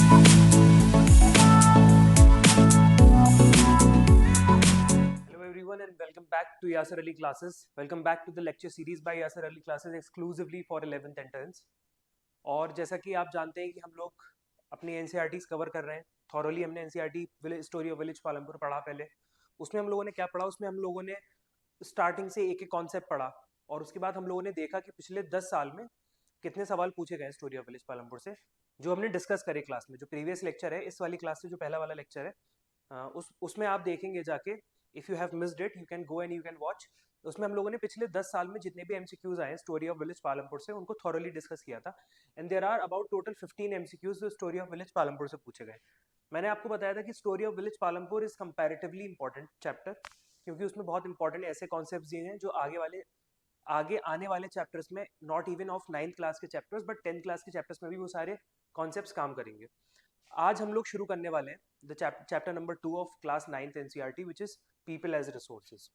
Hello everyone and welcome back to Yasser Ali classes. Welcome back to the lecture series by Yasser Ali classes exclusively for 11th and 10th. और जैसा कि आप जानते हैं कि हम लोग अपनी NCERTs कवर कर रहे हैं थॉरली। हमने NCERT story of village Palampur पढ़ा पहले। उसमें हम लोगों ने क्या पढ़ा? उसमें हम लोगों ने स्टार्टिंग से एक एक कॉन्सेप्ट पढ़ा और उसके बाद हम लोगों ने देखा कि पिछले 10 साल में कितने सवाल पूछे गए स्टोरी ऑफ विलेज पालमपुर से, जो हमने डिस्कस करे क्लास में। जो प्रीवियस लेक्चर है इस वाली क्लास से, जो पहला वाला लेक्चर है, उसमें आप देखेंगे जाके। If you have missed it you can go and you can watch. उसमें हम लोगों ने पिछले 10 साल में जितने भी एमसीक्यूज आए स्टोरी ऑफ विलेज पालमपुर से उनको थॉरली डिस्कस किया था। And there are about total 15 MCQs जो स्टोरी ऑफ विलेज पालमपुर से पूछे गए। मैंने आपको बताया था कि story of village Palampur is comparatively important chapter, क्योंकि उसमें बहुत इंपॉर्टेंट ऐसे कॉन्सेप्ट दिए हैं जो आगे आने वाले चैप्टर्स में, not even of 9th class के चैप्टर्स बट 10th क्लास के चैप्टर्स में भी वो सारे कॉन्सेप्ट्स काम करेंगे। आज हम लोग शुरू करने वाले हैं the chapter number 2 of class 9th NCERT which is people as resources.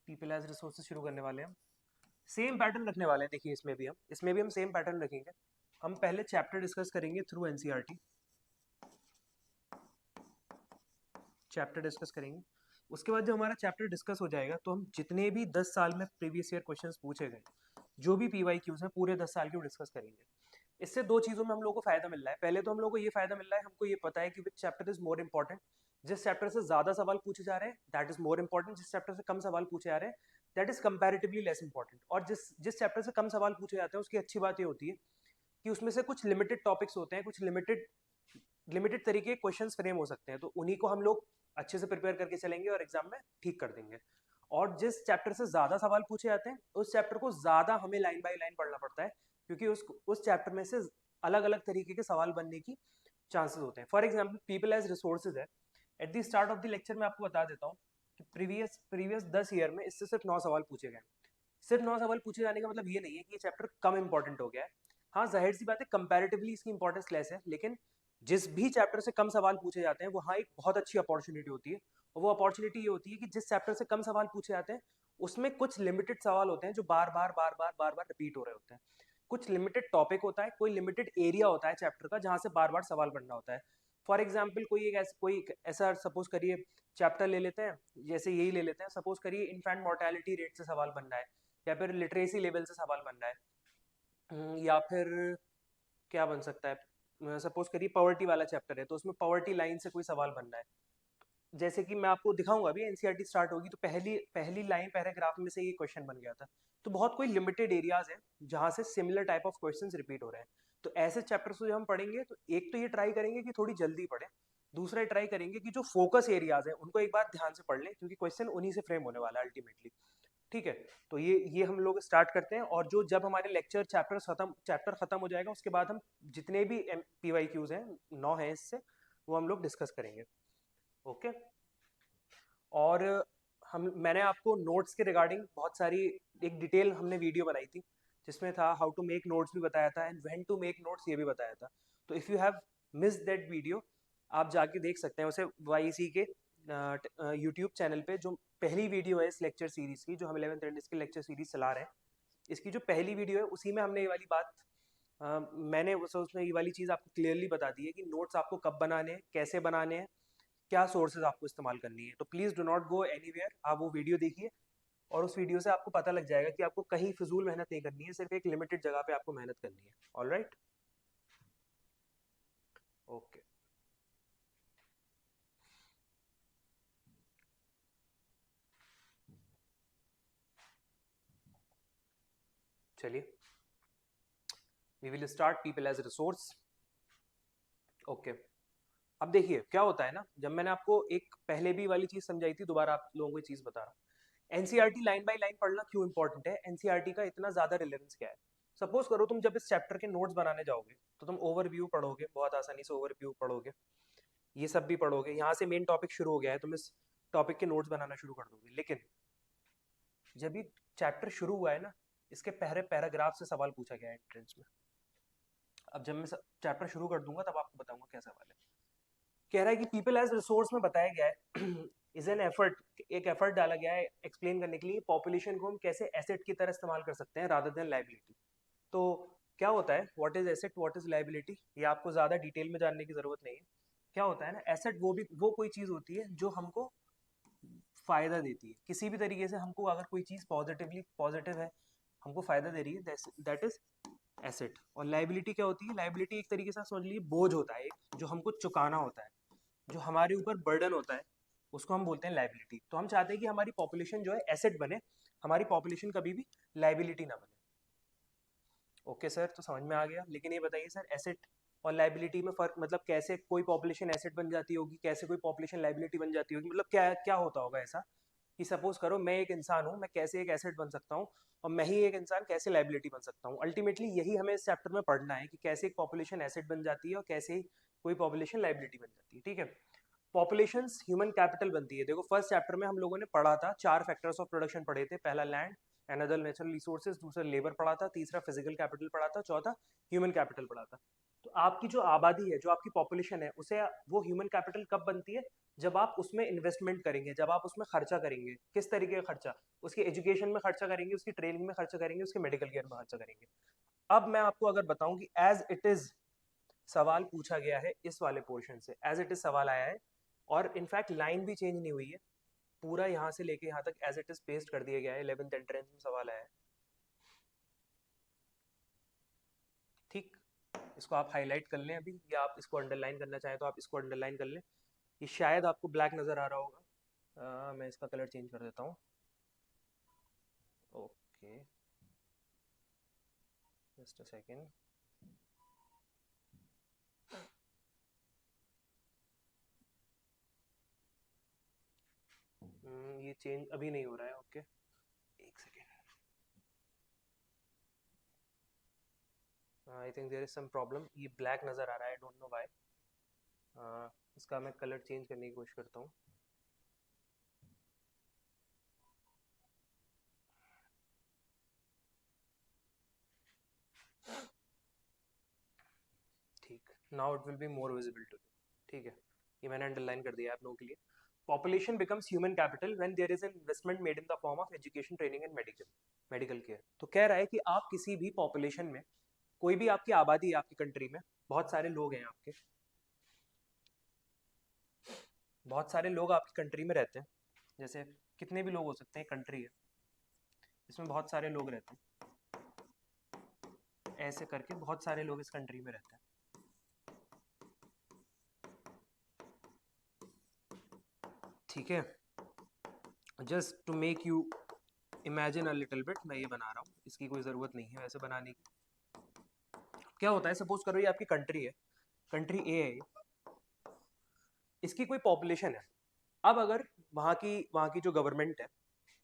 People as resources शुरू करने वाले हैं। सेम पैटर्न रखने वाले हैं। देखिए इसमें भी हम सेम पैटर्न रखेंगे। हम पहले चैप्टर डिस्कस करेंगे थ्रू एनसीईआरटी, चैप्टर डिस्कस करेंगे। उसके बाद जब हमारा चैप्टर डिस्कस हो जाएगा तो हम जितने भी 10 साल में प्रीवियस ईयर क्वेश्चंस पूछे गए, जो भी पीवाईक्यूज हैं पूरे 10 साल के वो डिस्कस करेंगे। इससे दो चीज़ों में हम लोग को फायदा मिल रहा है। पहले तो हम लोग को ये फायदा मिल रहा है, हमको ये पता है कि विच चैप्टर इज मोर इंपॉर्टेंट। जिस चैप्टर से ज़्यादा सवाल पूछे जा रहे हैं दैट इज मोर इंपॉर्टेंट। जिस चैप्टर से कम सवाल पूछे जा रहे हैं that is comparatively less important. और जिस चैप्टर से कम सवाल पूछे जाते हैं उसकी अच्छी बात ये होती है कि उसमें से कुछ लिमिटेड टॉपिक्स होते हैं, कुछ लिमिटेड तरीके के क्वेश्चंस फ्रेम हो सकते हैं, तो उन्हीं को हम लोग अच्छे से प्रिपेयर करके चलेंगे और एग्जाम में ठीक कर देंगे। और जिस चैप्टर से ज़्यादा सवाल पूछे जाते हैं उस चैप्टर को ज़्यादा हमें लाइन बाय लाइन पढ़ना पड़ता है, क्योंकि उस चैप्टर में से अलग अलग तरीके के सवाल बनने की चांसेस होते हैं। For example people as resources है। At the start of the lecture मैं आपको बता देता हूँ कि प्रीवियस 10 ईयर में इससे सिर्फ 9 सवाल पूछे गए। सिर्फ 9 सवाल पूछे जाने का मतलब ये नहीं है कि ये चैप्टर कम इंपॉर्टेंट हो गया है। हाँ, जाहिर सी बात है कंपैरेटिवली इसकी इंपॉर्टेंस लेस है, लेकिन जिस भी चैप्टर से कम सवाल पूछे जाते हैं वहाँ एक बहुत अच्छी अपॉर्चुनिटी होती है। और वो अपॉर्चुनिटी ये होती है कि जिस चैप्टर से कम सवाल पूछे जाते हैं उसमें कुछ लिमिटेड सवाल होते हैं जो बार बार रिपीट हो रहे होते हैं। कुछ लिमिटेड टॉपिक होता है, कोई लिमिटेड एरिया होता है चैप्टर का जहाँ से बार बार सवाल बनना होता है। फॉर एग्जाम्पल कोई ऐसा सपोज करिए चैप्टर ले लेते हैं, जैसे यही ले लेते हैं, सपोज करिए इन्फेंट मोर्टेलिटी रेट से सवाल बनना है, या फिर लिटरेसी लेवल से सवाल बनना है, या फिर क्या बन सकता है, सपोज करिए पॉवर्टी वाला चैप्टर है तो उसमें पॉवर्टी लाइन से कोई सवाल बनना है। जैसे कि मैं आपको दिखाऊंगा अभी, एनसीईआरटी स्टार्ट होगी तो पहली लाइन पैराग्राफ में से ये क्वेश्चन बन गया था। तो बहुत कोई लिमिटेड एरियाज हैं जहाँ से similar type of questions repeat हो रहे हैं। तो ऐसे चैप्टर्स को जब हम पढ़ेंगे तो एक तो ये ट्राई करेंगे कि थोड़ी जल्दी पढ़ें, दूसरा ट्राई करेंगे कि जो फोकस एरियाज हैं उनको एक बार ध्यान से पढ़ लें, क्योंकि क्वेश्चन उन्हीं से फ्रेम होने वाला है अल्टीमेटली। ठीक है, तो ये हम लोग स्टार्ट करते हैं। और जब हमारे लेक्चर चैप्टर खत्म हो जाएगा उसके बाद हम जितने भी पीवाईक्यूज हैं 9 हैं इससे, वो हम लोग डिस्कस करेंगे। ओके। और मैंने आपको नोट्स के रिगार्डिंग बहुत सारी एक डिटेल हमने वीडियो बनाई थी जिसमें था हाउ टू मेक नोट्स भी बताया था and when to make notes ये भी बताया था। तो if you have miss that video आप जाके देख सकते हैं उसे वाईसी के यूट्यूब चैनल पे। जो पहली वीडियो है इस लेक्चर सीरीज़ की, जो हम 11th एंड की लेक्चर सीरीज चला रहे हैं, इसकी जो पहली वीडियो है उसी में हमने ये वाली बात मैंने उसमें ये वाली चीज़ आपको क्लियरली बता दी है कि नोट्स आपको कब बनाने हैं, कैसे बनाने हैं, क्या सोर्सेज आपको इस्तेमाल करनी है। तो please do not go anywhere, आप वो वीडियो देखिए और उस वीडियो से आपको पता लग जाएगा कि आपको कहीं फिजूल मेहनत नहीं करनी है, सिर्फ एक लिमिटेड जगह पे आपको मेहनत करनी है। All right, okay. चलिए, we will start people as resource. Okay, अब देखिए क्या होता है ना, जब मैंने आपको एक पहले भी वाली चीज़ समझाई थी, दोबारा आप लोगों को ये चीज़ बता रहा हूँ। एनसीईआरटी लाइन बाय लाइन पढ़ना क्यों इंपॉर्टेंट है, एनसीईआरटी का इतना ज़्यादा रिलेवेंस क्या है। सपोज करो तुम जब इस चैप्टर के नोट्स बनाने जाओगे तो तुम ओवरव्यू पढ़ोगे, बहुत आसानी से ओवरव्यू पढ़ोगे, ये सब भी पढ़ोगे, यहाँ से मेन टॉपिक शुरू हो गया है, तुम इस टॉपिक के नोट्स बनाना शुरू कर दोगे। लेकिन जब ये चैप्टर शुरू हुआ है ना, इसके पहले पैराग्राफ से सवाल पूछा गया है एंट्रेंस में। अब जब मैं चैप्टर शुरू कर दूंगा तब आपको बताऊंगा क्या सवाल है। कह रहा है कि पीपल एज रिसोर्स में बताया गया है इज एन एफर्ट, एक एफर्ट डाला गया है एक्सप्लेन करने के लिए पॉपुलेशन को हम कैसे एसेट की तरह इस्तेमाल कर सकते हैं रादर देन लाइबिलिटी। तो क्या होता है, what is asset, what is liability, ये आपको ज़्यादा डिटेल में जानने की ज़रूरत नहीं है। क्या होता है ना, एसेट वो कोई चीज़ होती है जो हमको फ़ायदा देती है किसी भी तरीके से। हमको अगर कोई चीज़ पॉजिटिव है, हमको फ़ायदा दे रही है, दैट इज एसेट। और लाइबिलिटी क्या होती है, लाइबिलिटी एक तरीके से समझ लीजिए बोझ होता है एक, जो हमको चुकाना होता है, जो हमारे ऊपर बर्डन होता है, उसको हम बोलते हैं लाइबिलिटी। तो हम चाहते हैं कि हमारी पॉपुलेशन जो है एसेट बने, हमारी पॉपुलेशन कभी भी लाइबिलिटी ना बने। ओके सर, तो समझ में आ गया। लेकिन ये बताइए सर, एसेट और लाइबिलिटी में फ़र्क, मतलब कैसे कोई पॉपुलेशन एसेट बन जाती होगी, कैसे कोई पॉपुलेशन लाइबिलिटी बन जाती होगी, मतलब क्या क्या होता होगा ऐसा कि सपोज करो मैं एक इंसान हूँ, मैं कैसे एक एसेट बन सकता हूँ, और मैं ही एक इंसान कैसे लाइबिलिटी बन सकता हूँ। अल्टीमेटली यही हमें इस चैप्टर में पढ़ना है कि कैसे एक पॉपुलेशन एसेट बन जाती है और कैसे कोई पॉपुलेशन लाइबिलिटी बन जाती है। ठीक है, पॉपुलेशंस ह्यूमन कैपिटल बनती है। देखो फर्स्ट चैप्टर में हम लोगों ने पढ़ा था, 4 फैक्टर्स ऑफ प्रोडक्शन पढ़े थे। पहला लैंड, अनदर नेचुरल रिसोर्सेज, दूसरा लेबर पढ़ा था, तीसरा फिजिकल कैपिटल पढ़ा था, चौथा ह्यूमन कैपिटल पढ़ा था। तो आपकी जो आबादी है, जो आपकी पॉपुलेशन है, उसे वो ह्यूमन कैपिटल कब बनती है, जब आप उसमें इन्वेस्टमेंट करेंगे, जब आप उसमें खर्चा करेंगे। किस तरीके का खर्चा, उसकी एजुकेशन में खर्चा करेंगे, उसकी ट्रेनिंग में खर्चा करेंगे, उसके मेडिकल केयर में खर्चा करेंगे। अब मैं आपको अगर बताऊं कि एज इट इज सवाल पूछा गया है इस वाले पोर्शन से, एज इट इज सवाल आया है, और इनफैक्ट लाइन भी चेंज नहीं हुई है, पूरा यहाँ से लेके यहाँ तक एज इट इज पेस्ट कर दिया गया है। 11th एंट्रेंस में सवाल आया है। ठीक, इसको आप हाईलाइट कर लें अभी, या आप इसको अंडरलाइन करना चाहें तो आप इसको अंडरलाइन कर लें। ये शायद आपको ब्लैक नज़र आ रहा होगा, मैं इसका कलर चेंज कर देता हूँ। Okay, just a second. ये चेंज अभी नहीं हो रहा है। ओके, एक second, I think there is some problem, ये ब्लैक नज़र आ रहा है, आई डोंट नो व्हाई। इसका मैं कलर चेंज करने की कोशिश करता हूँ। ठीक, now it will be more visible to you. ठीक है, ये मैंने अंडरलाइन कर दिया आप लोगों के लिए। Population becomes human capital when there is an investment made in the form of education, training and medical care. तो कह रहा है कि आप किसी भी पॉपुलेशन में, कोई भी आपकी आबादी है आपकी कंट्री में, बहुत सारे लोग हैं आपके, बहुत सारे लोग आपकी कंट्री में रहते हैं, जैसे कितने भी लोग हो सकते हैं, कंट्री है इसमें बहुत सारे लोग रहते हैं, ऐसे करके बहुत सारे लोग इस कंट्री में रहते हैं। ठीक है, just to make you imagine a little bit, मैं ये बना रहा हूँ, इसकी कोई ज़रूरत नहीं है वैसे बनाने की। क्या होता है, सपोज करो ये आपकी कंट्री है, कंट्री ए है ये, इसकी कोई पॉपुलेशन है। अब अगर वहाँ की जो गवर्नमेंट है,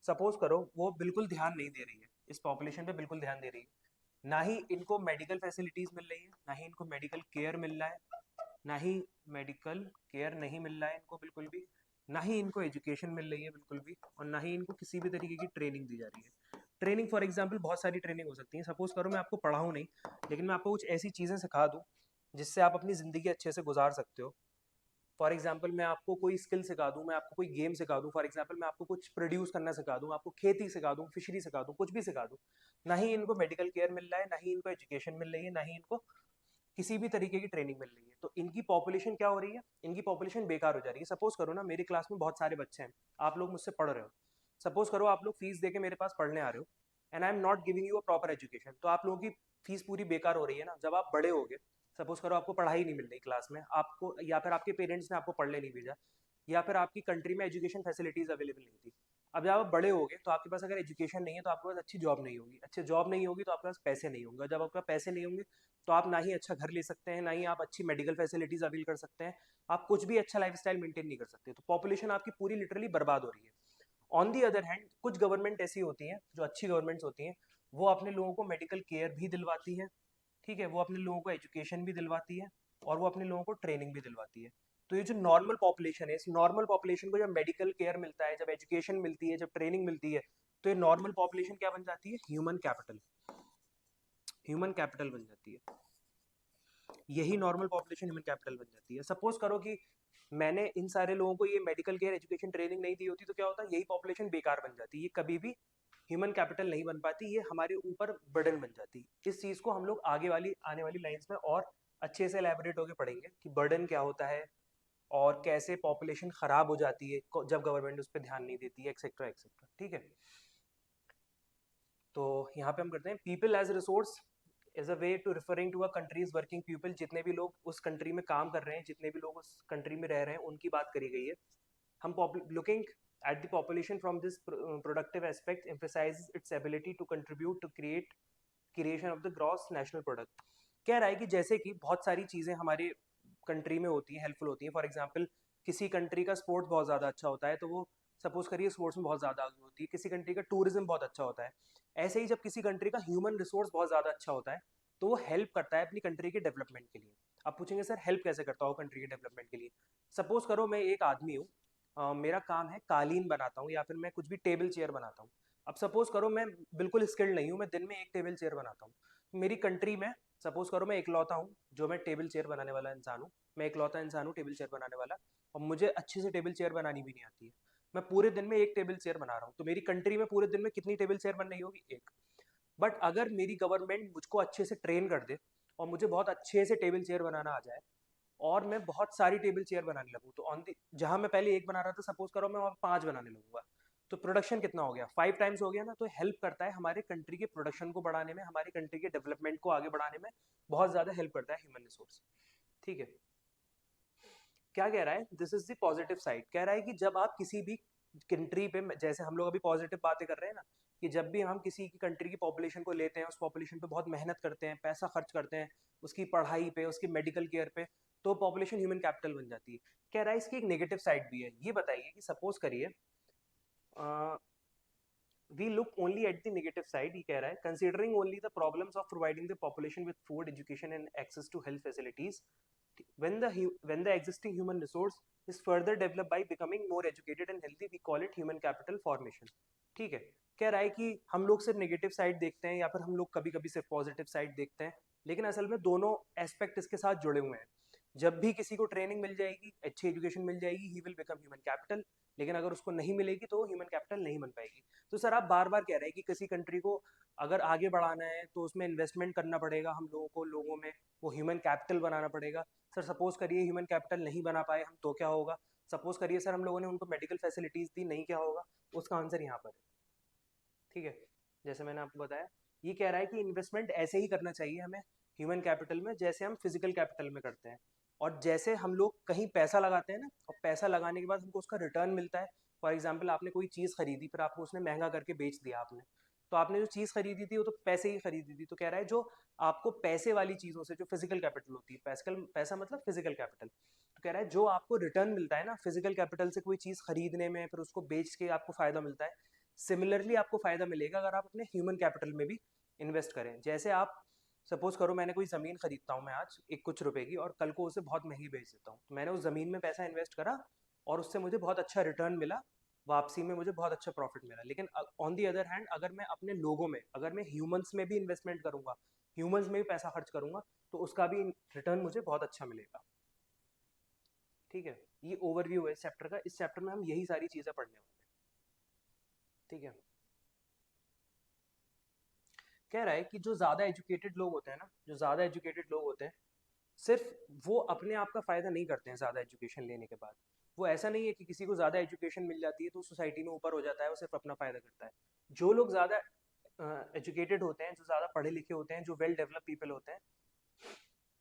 सपोज करो वो बिल्कुल ध्यान नहीं दे रही है इस पॉपुलेशन पे, बिल्कुल ध्यान दे रही है, ना ही इनको मेडिकल फैसिलिटीज़ मिल रही है, ना ही इनको मेडिकल केयर मिल रहा है, ना ही मेडिकल केयर नहीं मिल रहा है इनको बिल्कुल भी, ना ही इनको एजुकेशन मिल रही है बिल्कुल भी, और ना ही इनको किसी भी तरीके की ट्रेनिंग दी जा रही है। ट्रेनिंग फॉर एग्जांपल बहुत सारी ट्रेनिंग हो सकती है। सपोज करो मैं आपको पढ़ाऊँ नहीं, लेकिन मैं आपको कुछ ऐसी चीज़ें सिखा दूँ जिससे आप अपनी ज़िंदगी अच्छे से गुजार सकते हो। फॉर एग्जाम्पल मैं आपको कोई स्किल सिखा दूँ, मैं आपको कोई गेम सिखा दूँ, फॉर एग्जाम्पल मैं आपको कुछ प्रोड्यूस करना सिखा दूँ, आपको खेती सिखा दूँ, फिशरी सिखा दूँ, कुछ भी सिखा दूँ, ना ही इनको मेडिकल केयर मिल रहा है, ना ही इनको एजुकेशन मिल रही है, ना ही इनको किसी भी तरीके की ट्रेनिंग मिल रही है, तो इनकी पॉपुलेशन क्या हो रही है, इनकी पॉपुलेशन बेकार हो जा रही है। सपोज करो ना मेरी क्लास में बहुत सारे बच्चे हैं, आप लोग मुझसे पढ़ रहे हो, सपोज करो आप लोग फीस दे के मेरे पास पढ़ने आ रहे हो, and I am not giving you a proper education, तो आप लोगों की फीस पूरी बेकार हो रही है ना। जब आप बड़े हो गए, सपोज करो आपको पढ़ाई नहीं मिल रही क्लास में आपको, या फिर आपके पेरेंट्स ने आपको पढ़ने नहीं भेजा, या फिर आपकी कंट्री में एजुकेशन फैसिलिटीज़ अवेलेबल नहीं थी। अब जब आप बड़े होगे तो आपके पास अगर एजुकेशन नहीं है तो आपके पास अच्छी जॉब नहीं होगी, अच्छी जॉब नहीं होगी तो आपके पास पैसे नहीं होंगे, जब आपके पास पैसे नहीं होंगे तो आप ना ही अच्छा घर ले सकते हैं, ना ही आप अच्छी मेडिकल फैसिलिटीज़ अवेल कर सकते हैं, आप कुछ भी अच्छा लाइफस्टाइल मेंटेन नहीं कर सकते। तो पॉपुलेशन आपकी पूरी लिटरली बर्बाद हो रही है। ऑन दी अदर हैंड कुछ गवर्नमेंट ऐसी होती हैं जो अच्छी गवर्नमेंट्स होती हैं, वो अपने लोगों को मेडिकल केयर भी दिलवाती है, ठीक है, वो अपने लोगों को एजुकेशन भी दिलवाती है, और वो अपने लोगों को ट्रेनिंग भी दिलवाती है। तो ये जो नॉर्मल पॉपुलेशन है, इस नॉर्मल पॉपुलेशन को जब मेडिकल केयर मिलता है, जब एजुकेशन मिलती है, जब ट्रेनिंग मिलती है, तो ये नॉर्मल पॉपुलेशन क्या बन जाती है, ह्यूमन कैपिटल, ह्यूमन कैपिटल बन जाती है। यही नॉर्मल पॉपुलेशन ह्यूमन कैपिटल बन जाती है। सपोज करो कि मैंने इन सारे लोगों को ये मेडिकल केयर एजुकेशन ट्रेनिंग नहीं दी होती तो क्या होता, यही पॉपुलेशन बेकार बन जाती, ये कभी भी ह्यूमन कैपिटल नहीं बन पाती, ये हमारे ऊपर बर्डन बन जाती। इस चीज़ को हम लोग आगे वाली आने वाली लाइंस में और अच्छे से एलैबोरेट होकर पढ़ेंगे कि बर्डन क्या होता है और कैसे पॉपुलेशन खराब हो जाती है जब गवर्नमेंट उस पर ध्यान नहीं देती है, एक्सेट्रा एक्सेट्रा। ठीक है, तो यहाँ पे हम करते हैं people as resource is a way to referring to a countries working people. जितने भी लोग उस कंट्री में काम कर रहे हैं, जितने भी लोग उस कंट्री में रह रहे हैं, उनकी बात करी गई है। हम looking at the population from this productive aspect emphasizes its ability to contribute to creation of the gross national product। कह रहा है कि जैसे कि बहुत सारी चीज़ें हमारे कंट्री में होती हैं, हेल्पफुल होती हैं। फॉर एग्जांपल किसी कंट्री का स्पोर्ट्स बहुत ज़्यादा अच्छा होता है तो वो सपोज करिए स्पोर्ट्स में बहुत ज़्यादा आगे होती है। किसी कंट्री का टूरिज्म बहुत अच्छा होता है। ऐसे ही जब किसी कंट्री का ह्यूमन रिसोर्स बहुत ज़्यादा अच्छा होता है तो वो हेल्प करता है अपनी कंट्री के डेवलपमेंट के लिए। आप पूछेंगे सर हेल्प कैसे करता हो कंट्री के डेवलपमेंट के लिए? सपोज करो मैं एक आदमी हूँ, मेरा काम है कालीन बनाता हूँ या फिर मैं कुछ भी टेबल चेयर बनाता हूँ। अब सपोज करो मैं बिल्कुल स्किल्ड नहीं हूँ, मैं दिन में एक टेबल चेयर बनाता हूँ। मेरी कंट्री में सपोज करो मैं इकलौता हूँ जो मैं टेबल चेयर बनाने वाला इंसान हूँ, मैं इकलौता इंसान हूँ टेबल चेयर बनाने वाला, और मुझे अच्छे से टेबल चेयर बनानी भी नहीं आती है। मैं पूरे दिन में एक टेबल चेयर बना रहा हूँ, तो मेरी कंट्री में पूरे दिन में कितनी टेबल चेयर बन रही होगी? एक। बट अगर मेरी गवर्नमेंट मुझको अच्छे से ट्रेन कर दे और मुझे बहुत अच्छे से टेबल चेयर बनाना आ जाए और मैं बहुत सारी टेबल चेयर बनाने लगूँ, तो ऑन दी जहाँ मैं पहले एक बना रहा था सपोज करो मैं वहाँ 5 बनाने लगूंगा, तो प्रोडक्शन कितना हो गया? 5 टाइम्स हो गया ना। तो हेल्प करता है हमारे कंट्री के प्रोडक्शन को बढ़ाने में, हमारी कंट्री के डेवलपमेंट को आगे बढ़ाने में बहुत ज़्यादा हेल्प करता है ह्यूमन रिसोर्स। ठीक है, क्या कह रहा है? This is the positive side. कह रहा है कि जब आप किसी भी कंट्री पे, जैसे हम लोग अभी पॉजिटिव बातें कर रहे हैं ना, कि जब भी हम किसी की कंट्री की पॉपुलेशन को लेते हैं, उस पॉपुलेशन पे बहुत मेहनत करते हैं, पैसा खर्च करते हैं उसकी पढ़ाई पे, उसकी मेडिकल केयर पे, तो पॉपुलेशन ह्यूमन कैपिटल बन जाती है। कह रहा है इसकी एक नेगेटिव साइड भी है। ये बताइए कि सपोज करिए we look only at the negative side। ये कह रहा है considering only the problems of providing the population with food, education and access to health facilities, when the existing human resource is further developed by becoming more educated and healthy, we call it human capital formation। ठीक है, कह रहा है कि हम लोग सिर्फ negative side देखते हैं या फिर हम लोग कभी कभी सिर्फ पॉजिटिव साइड देखते हैं, लेकिन असल में दोनों एस्पेक्ट इसके साथ जुड़े हुए हैं। जब भी किसी को ट्रेनिंग मिल जाएगी, अच्छी एजुकेशन मिल जाएगी, he will become human capital. लेकिन अगर उसको नहीं मिलेगी तो वो ह्यूमन कैपिटल नहीं बन पाएगी। तो सर आप बार बार कह रहे हैं कि किसी कंट्री को अगर आगे बढ़ाना है तो उसमें इन्वेस्टमेंट करना पड़ेगा, हम लोगों को लोगों में वो ह्यूमन कैपिटल बनाना पड़ेगा। सर सपोज करिए ह्यूमन कैपिटल नहीं बना पाए हम, तो क्या होगा? सपोज करिए सर हम लोगों ने उनको मेडिकल फैसिलिटीज दी, नहीं, क्या होगा? उसका आंसर यहाँ पर है। ठीक है, जैसे मैंने आपको बताया, ये कह रहा है कि इन्वेस्टमेंट ऐसे ही करना चाहिए हमें ह्यूमन कैपिटल में जैसे हम फिजिकल कैपिटल में करते हैं। और जैसे हम लोग कहीं पैसा लगाते हैं ना, और पैसा लगाने के बाद हमको उसका रिटर्न मिलता है। फॉर एग्जाम्पल आपने कोई चीज़ खरीदी, फिर आपको उसने महंगा करके बेच दिया आपने, तो आपने जो चीज़ खरीदी थी वो तो पैसे ही खरीदी थी। तो कह रहा है जो आपको पैसे वाली चीज़ों से, जो फिजिकल कैपिटल होती है, पैसा मतलब फिजिकल कैपिटल, तो कह रहा है जो आपको रिटर्न मिलता है ना फिजिकल कैपिटल से कोई चीज़ खरीदने में, फिर उसको बेच के आपको फायदा मिलता है, सिमिलरली आपको फायदा मिलेगा अगर आप अपने ह्यूमन कैपिटल में भी इन्वेस्ट करें। जैसे आप सपोज करो मैंने कोई ज़मीन खरीदता हूँ मैं आज एक कुछ रुपए की, और कल को उसे बहुत महंगी बेच देता हूँ, तो मैंने उस ज़मीन में पैसा इन्वेस्ट करा और उससे मुझे बहुत अच्छा रिटर्न मिला, वापसी में मुझे बहुत अच्छा प्रॉफिट मिला। लेकिन ऑन दी अदर हैंड अगर मैं अपने लोगों में, अगर मैं ह्यूमंस में भी इन्वेस्टमेंट करूंगा, ह्यूमंस में भी पैसा खर्च करूंगा, तो उसका भी रिटर्न मुझे बहुत अच्छा मिलेगा। ठीक है, ये ओवरव्यू है इस चैप्टर का। इस चैप्टर में हम यही सारी चीज़ें पढ़ने वाले हैं। ठीक है, कह रहा है कि जो ज़्यादा एजुकेटेड लोग होते हैं ना, जो ज़्यादा एजुकेटेड लोग होते हैं, सिर्फ वो अपने आप का फ़ायदा नहीं करते हैं ज़्यादा एजुकेशन लेने के बाद। वो ऐसा नहीं है कि किसी को ज़्यादा एजुकेशन मिल जाती है तो सोसाइटी में ऊपर हो जाता है, वो सिर्फ अपना फ़ायदा करता है। जो लोग ज़्यादा एजुकेटेड होते हैं, जो ज़्यादा पढ़े लिखे होते हैं, जो वेल डेवलप पीपल होते हैं,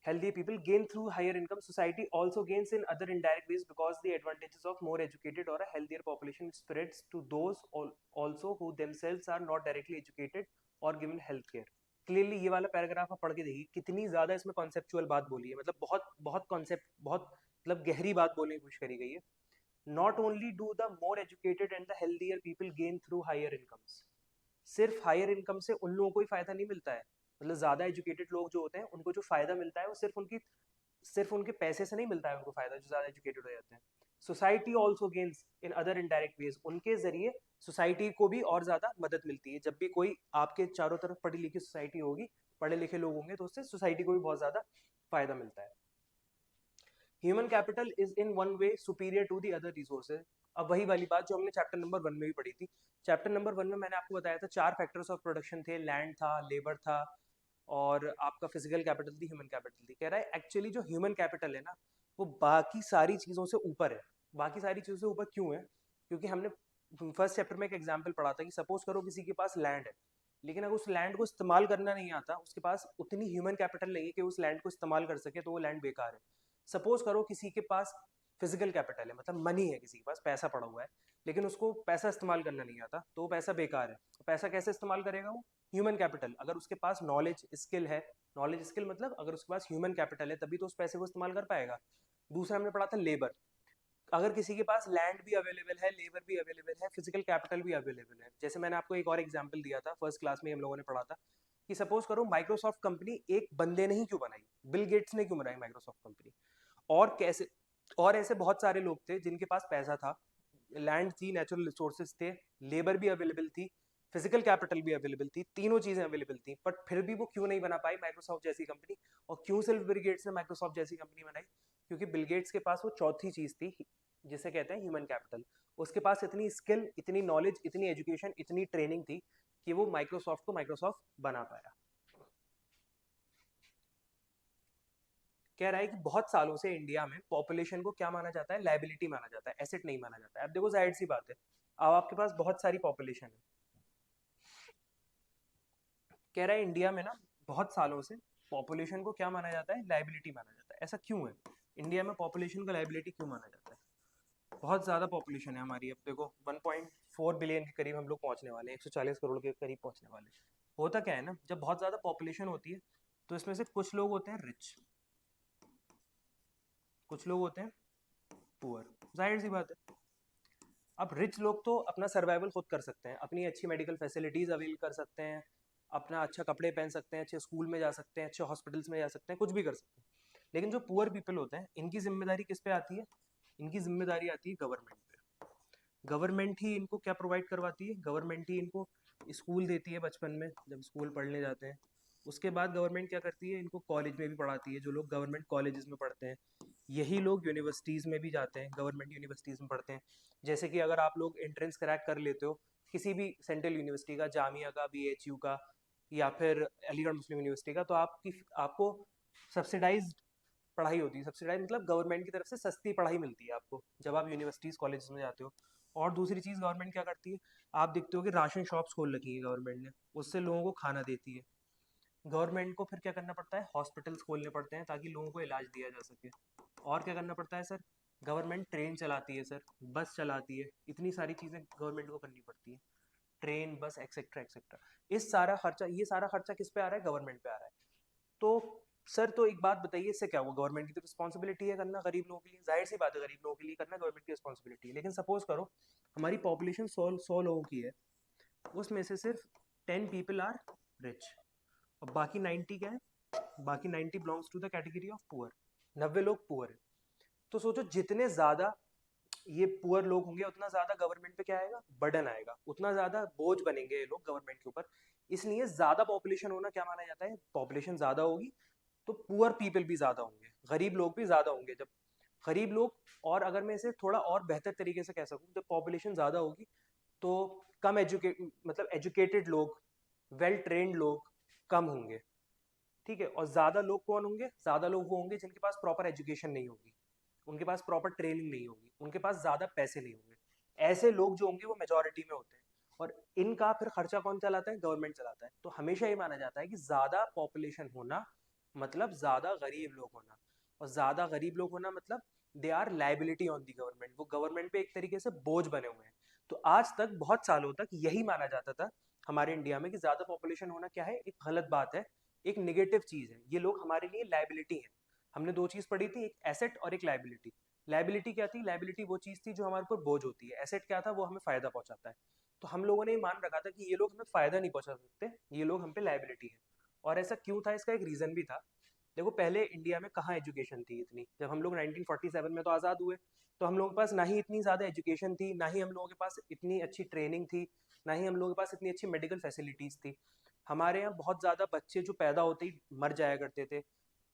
healthy people gain through higher income, society also gains in other indirect ways because the advantages of more educated or a healthier population spreads to those also who themselves are not directly educated or given health care। Clearly ये वाला paragraph आप पढ़ के देखिए कितनी ज्यादा इसमें conceptual बात बोली है, मतलब बहुत बहुत कॉन्सेप्ट, बहुत मतलब गहरी बात बोलने की कोशिश करी गई है। Not only do the more educated and the healthier people gain through higher incomes, सिर्फ हायर इनकम से उन लोगों को ही फायदा नहीं मिलता है। मतलब ज्यादा एजुकेटेड लोग जो होते हैं उनको जो फायदा मिलता है वो सिर्फ उनके पैसे से नहीं मिलता है उनको फायदा, जो ज्यादा एजुकेटेड हो जाते हैं। Society also gains in other indirect ways, उनके जरिए सोसाइटी को भी और ज्यादा मदद मिलती है। जब भी कोई आपके चारों तरफ पढ़ी लिखी सोसाइटी होगी, पढ़े लिखे लोग होंगे, तो उससे सोसाइटी को भी बहुत ज्यादा फायदा मिलता है। Human capital is in one way superior to the other resources. अब वही वाली बात जो हमने चैप्टर नंबर 1 में भी पढ़ी थी। चैप्टर नंबर 1 में मैंने आपको बताया था 4 फैक्टर्स ऑफ प्रोडक्शन थे, लैंड था, लेबर था, और आपका फिजिकल कैपिटल थी, ह्यूमन कैपिटल थी। कह रहा है एक्चुअली जो ह्यूमन कैपिटल है ना, वो बाकी सारी चीज़ों से ऊपर है। बाकी सारी चीज़ों से ऊपर क्यों है? क्योंकि हमने फर्स्ट चैप्टर में एक एग्जाम्पल पढ़ा था कि सपोज करो किसी के पास लैंड है, लेकिन अगर उस लैंड को इस्तेमाल करना नहीं आता, उसके पास उतनी ह्यूमन कैपिटल नहीं है कि उस लैंड को इस्तेमाल कर सके, तो वो लैंड बेकार है। सपोज करो किसी के पास फिजिकल कैपिटल है, मतलब मनी है, किसी के पास पैसा पड़ा हुआ है, लेकिन उसको पैसा इस्तेमाल करना नहीं आता, तो वो पैसा बेकार है। पैसा कैसे इस्तेमाल करेगा वो? Human capital. अगर उसके पास नॉलेज स्किल है, नॉलेज स्किल मतलब अगर उसके पास ह्यूमन कैपिटल है, तभी तो उस पैसे को इस्तेमाल कर पाएगा। दूसरा हमने पढ़ा था लेबर। अगर किसी के पास लैंड भी अवेलेबल है, लेबर भी अवेलेबल है, फिजिकल कैपिटल भी अवेलेबल है, जैसे मैंने आपको एक और एग्जांपल दिया था फर्स्ट क्लास में, हम लोगों ने पढ़ा था कि सपोज करो माइक्रोसॉफ्ट कंपनी एक बंदे ने ही क्यों बनाई, बिल गेट्स ने क्यों बनाई माइक्रोसॉफ्ट कंपनी, और कैसे, और ऐसे बहुत सारे लोग थे जिनके पास पैसा था, लैंड थी, नेचुरल रिसोर्सेज थे, लेबर भी अवेलेबल थी, फिजिकल कैपिटल भी अवेलेबल थी, तीनों चीजें अवेलेबल थी, बट फिर भी वो क्यों नहीं बना पाई माइक्रोसॉफ्ट जैसी कंपनी? और क्यों सिर्फ बिल गेट्स ने माइक्रोसॉफ्ट जैसी कंपनी बनाई? क्योंकि बिल गेट्स के पास वो चौथी चीज थी जिसे कहते हैं ह्यूमन कैपिटल। उसके पास इतनी स्किल, इतनी नॉलेज, इतनी एजुकेशन, इतनी ट्रेनिंग थी कि वो माइक्रोसॉफ्ट को माइक्रोसॉफ्ट बना पाया। कह रहा है कि बहुत सालों से इंडिया में पॉपुलेशन को क्या माना जाता है? लाइबिलिटी माना जाता है, एसेट नहीं माना जाता है। अब देखो जाहिर सी बात है, अब आपके पास बहुत सारी पॉपुलेशन है। कह रहा है इंडिया में ना बहुत सालों से पॉपुलेशन को क्या माना जाता है? लाइबिलिटी माना जाता है। ऐसा क्यों है? इंडिया में पॉपुलेशन को लाइबिलिटी क्यों माना जाता है? बहुत ज़्यादा पॉपुलेशन है हमारी। अब देखो 1.4 बिलियन के करीब हम लोग पहुंचने वाले हैं, 140 करोड़ के करीब पहुंचने वाले हैं। होता क्या है ना, जब बहुत ज़्यादा पॉपुलेशन होती है तो इसमें से कुछ लोग होते हैं रिच, कुछ लोग होते हैं पुअर। जाहिर सी बात है। अब रिच लोग तो अपना सर्वाइवल खुद कर सकते हैं, अपनी अच्छी मेडिकल फैसिलिटीज़ अवेल कर सकते हैं, अपना अच्छा कपड़े पहन सकते हैं, अच्छे स्कूल में जा सकते हैं, अच्छे हॉस्पिटल्स में जा सकते हैं, कुछ भी कर सकते हैं। लेकिन जो पुअर पीपल होते हैं, इनकी जिम्मेदारी किस पे आती है? इनकी जिम्मेदारी आती है गवर्नमेंट पे। गवर्नमेंट ही इनको क्या प्रोवाइड करवाती है? गवर्नमेंट ही इनको स्कूल देती है बचपन में, जब स्कूल पढ़ने जाते हैं। उसके बाद गवर्नमेंट क्या करती है? इनको कॉलेज में भी पढ़ाती है। जो लोग गवर्नमेंट कॉलेजेस में पढ़ते हैं, यही लोग यूनिवर्सिटीज़ में भी जाते हैं, गवर्नमेंट यूनिवर्सिटीज़ में पढ़ते हैं। जैसे कि अगर आप लोग एंट्रेंस क्रैक कर लेते हो किसी भी सेंट्रल यूनिवर्सिटी का, जामिया का, BHU का, या फिर अलीगढ़ मुस्लिम यूनिवर्सिटी का, तो आपको सब्सिडाइज पढ़ाई होती है। सब्सिडाइज मतलब गवर्नमेंट की तरफ से सस्ती पढ़ाई मिलती है आपको जब आप यूनिवर्सिटीज़ कॉलेज में जाते हो। और दूसरी चीज़ गवर्नमेंट क्या करती है, आप देखते हो कि राशन शॉप्स खोल रखी है गवर्नमेंट ने, उससे लोगों को खाना देती है। गवर्नमेंट को फिर क्या करना पड़ता है? हॉस्पिटल्स खोलने पड़ते हैं ताकि लोगों को इलाज दिया जा सके। और क्या करना पड़ता है सर? गवर्नमेंट ट्रेन चलाती है सर, बस चलाती है, इतनी सारी चीज़ें गवर्नमेंट को करनी पड़ती है, ट्रेन, बस, एक्सेट्रा एक्सेट्रा। इस सारा खर्चा, ये सारा खर्चा किस पे आ रहा है? गवर्नमेंट पे आ रहा है। तो सर, तो एक बात बताइए, इससे क्या हुआ? गवर्नमेंट की तो रिस्पॉन्सिबिलिटी है करना गरीब लोगों के लिए, जाहिर सी बात है, गरीब लोगों के लिए करना गवर्नमेंट की रिस्पॉन्सिबिलिटी है। लेकिन सपोज करो हमारी पॉपुलेशन 100 लोगों की है, उसमें से सिर्फ 10 पीपल आर रिच, और बाकी 90 क्या है? बाकी 90 belongs to the category of poor. 90 लोग पुअर है। तो सोचो जितने ज़्यादा ये पुअर लोग होंगे, उतना ज़्यादा गवर्नमेंट पे क्या आएगा? बर्डन आएगा, उतना ज़्यादा बोझ बनेंगे ये लोग गवर्नमेंट के ऊपर। इसलिए ज़्यादा पॉपुलेशन होना क्या माना जाता है? पॉपुलेशन ज़्यादा होगी तो पुअर पीपल भी ज़्यादा होंगे, गरीब लोग भी ज़्यादा होंगे। जब गरीब लोग, और अगर मैं इसे थोड़ा और बेहतर तरीके से कह सकूँ, जब पॉपुलेशन ज़्यादा होगी तो कम एजुकेट, मतलब एजुकेटेड लोग, वेल ट्रेंड लोग कम होंगे। ठीक है। और ज़्यादा लोग कौन होंगे? ज़्यादा लोग वो होंगे जिनके पास प्रॉपर एजुकेशन नहीं होगी, उनके पास प्रॉपर ट्रेनिंग नहीं होगी, उनके पास ज़्यादा पैसे नहीं होंगे। ऐसे लोग जो होंगे वो मेजोरिटी में होते हैं, और इनका फिर खर्चा कौन चलाता है? गवर्नमेंट चलाता है। तो हमेशा ये माना जाता है कि ज़्यादा पॉपुलेशन होना मतलब ज़्यादा गरीब लोग होना, और ज़्यादा गरीब लोग होना मतलब they are liability on the government, वो गवर्नमेंट पे एक तरीके से बोझ बने हुए हैं। तो आज तक बहुत सालों तक यही माना जाता था हमारे इंडिया में कि ज़्यादा पॉपुलेशन होना क्या है? एक गलत बात है, एक निगेटिव चीज़ है, ये लोग हमारे लिए लाइबिलिटी है। हमने दो चीज़ पढ़ी थी, एक एसेट और एक लाइबिलिटी। लाइबिलिटी क्या थी? लाइबिलिटी वो चीज़ थी जो हमारे ऊपर बोझ होती है। एसेट क्या था? वो हमें फ़ायदा पहुंचाता है। तो हम लोगों ने ये मान रखा था कि ये लोग हमें फ़ायदा नहीं पहुंचा सकते, ये लोग हम पे लाइबिलिटी है। और ऐसा क्यों था? इसका एक रीज़न भी था। देखो पहले इंडिया में कहाँ एजुकेशन थी इतनी? जब हम लोग 1947 में तो आज़ाद हुए, तो हम लोगों के पास ना ही इतनी ज़्यादा एजुकेशन थी, ना ही हम लोगों के पास इतनी अच्छी ट्रेनिंग थी, ना ही हम लोगों के पास इतनी अच्छी मेडिकल फैसिलिटीज़ थी। हमारे यहाँ बहुत ज़्यादा बच्चे जो पैदा होते ही मर जाया करते थे।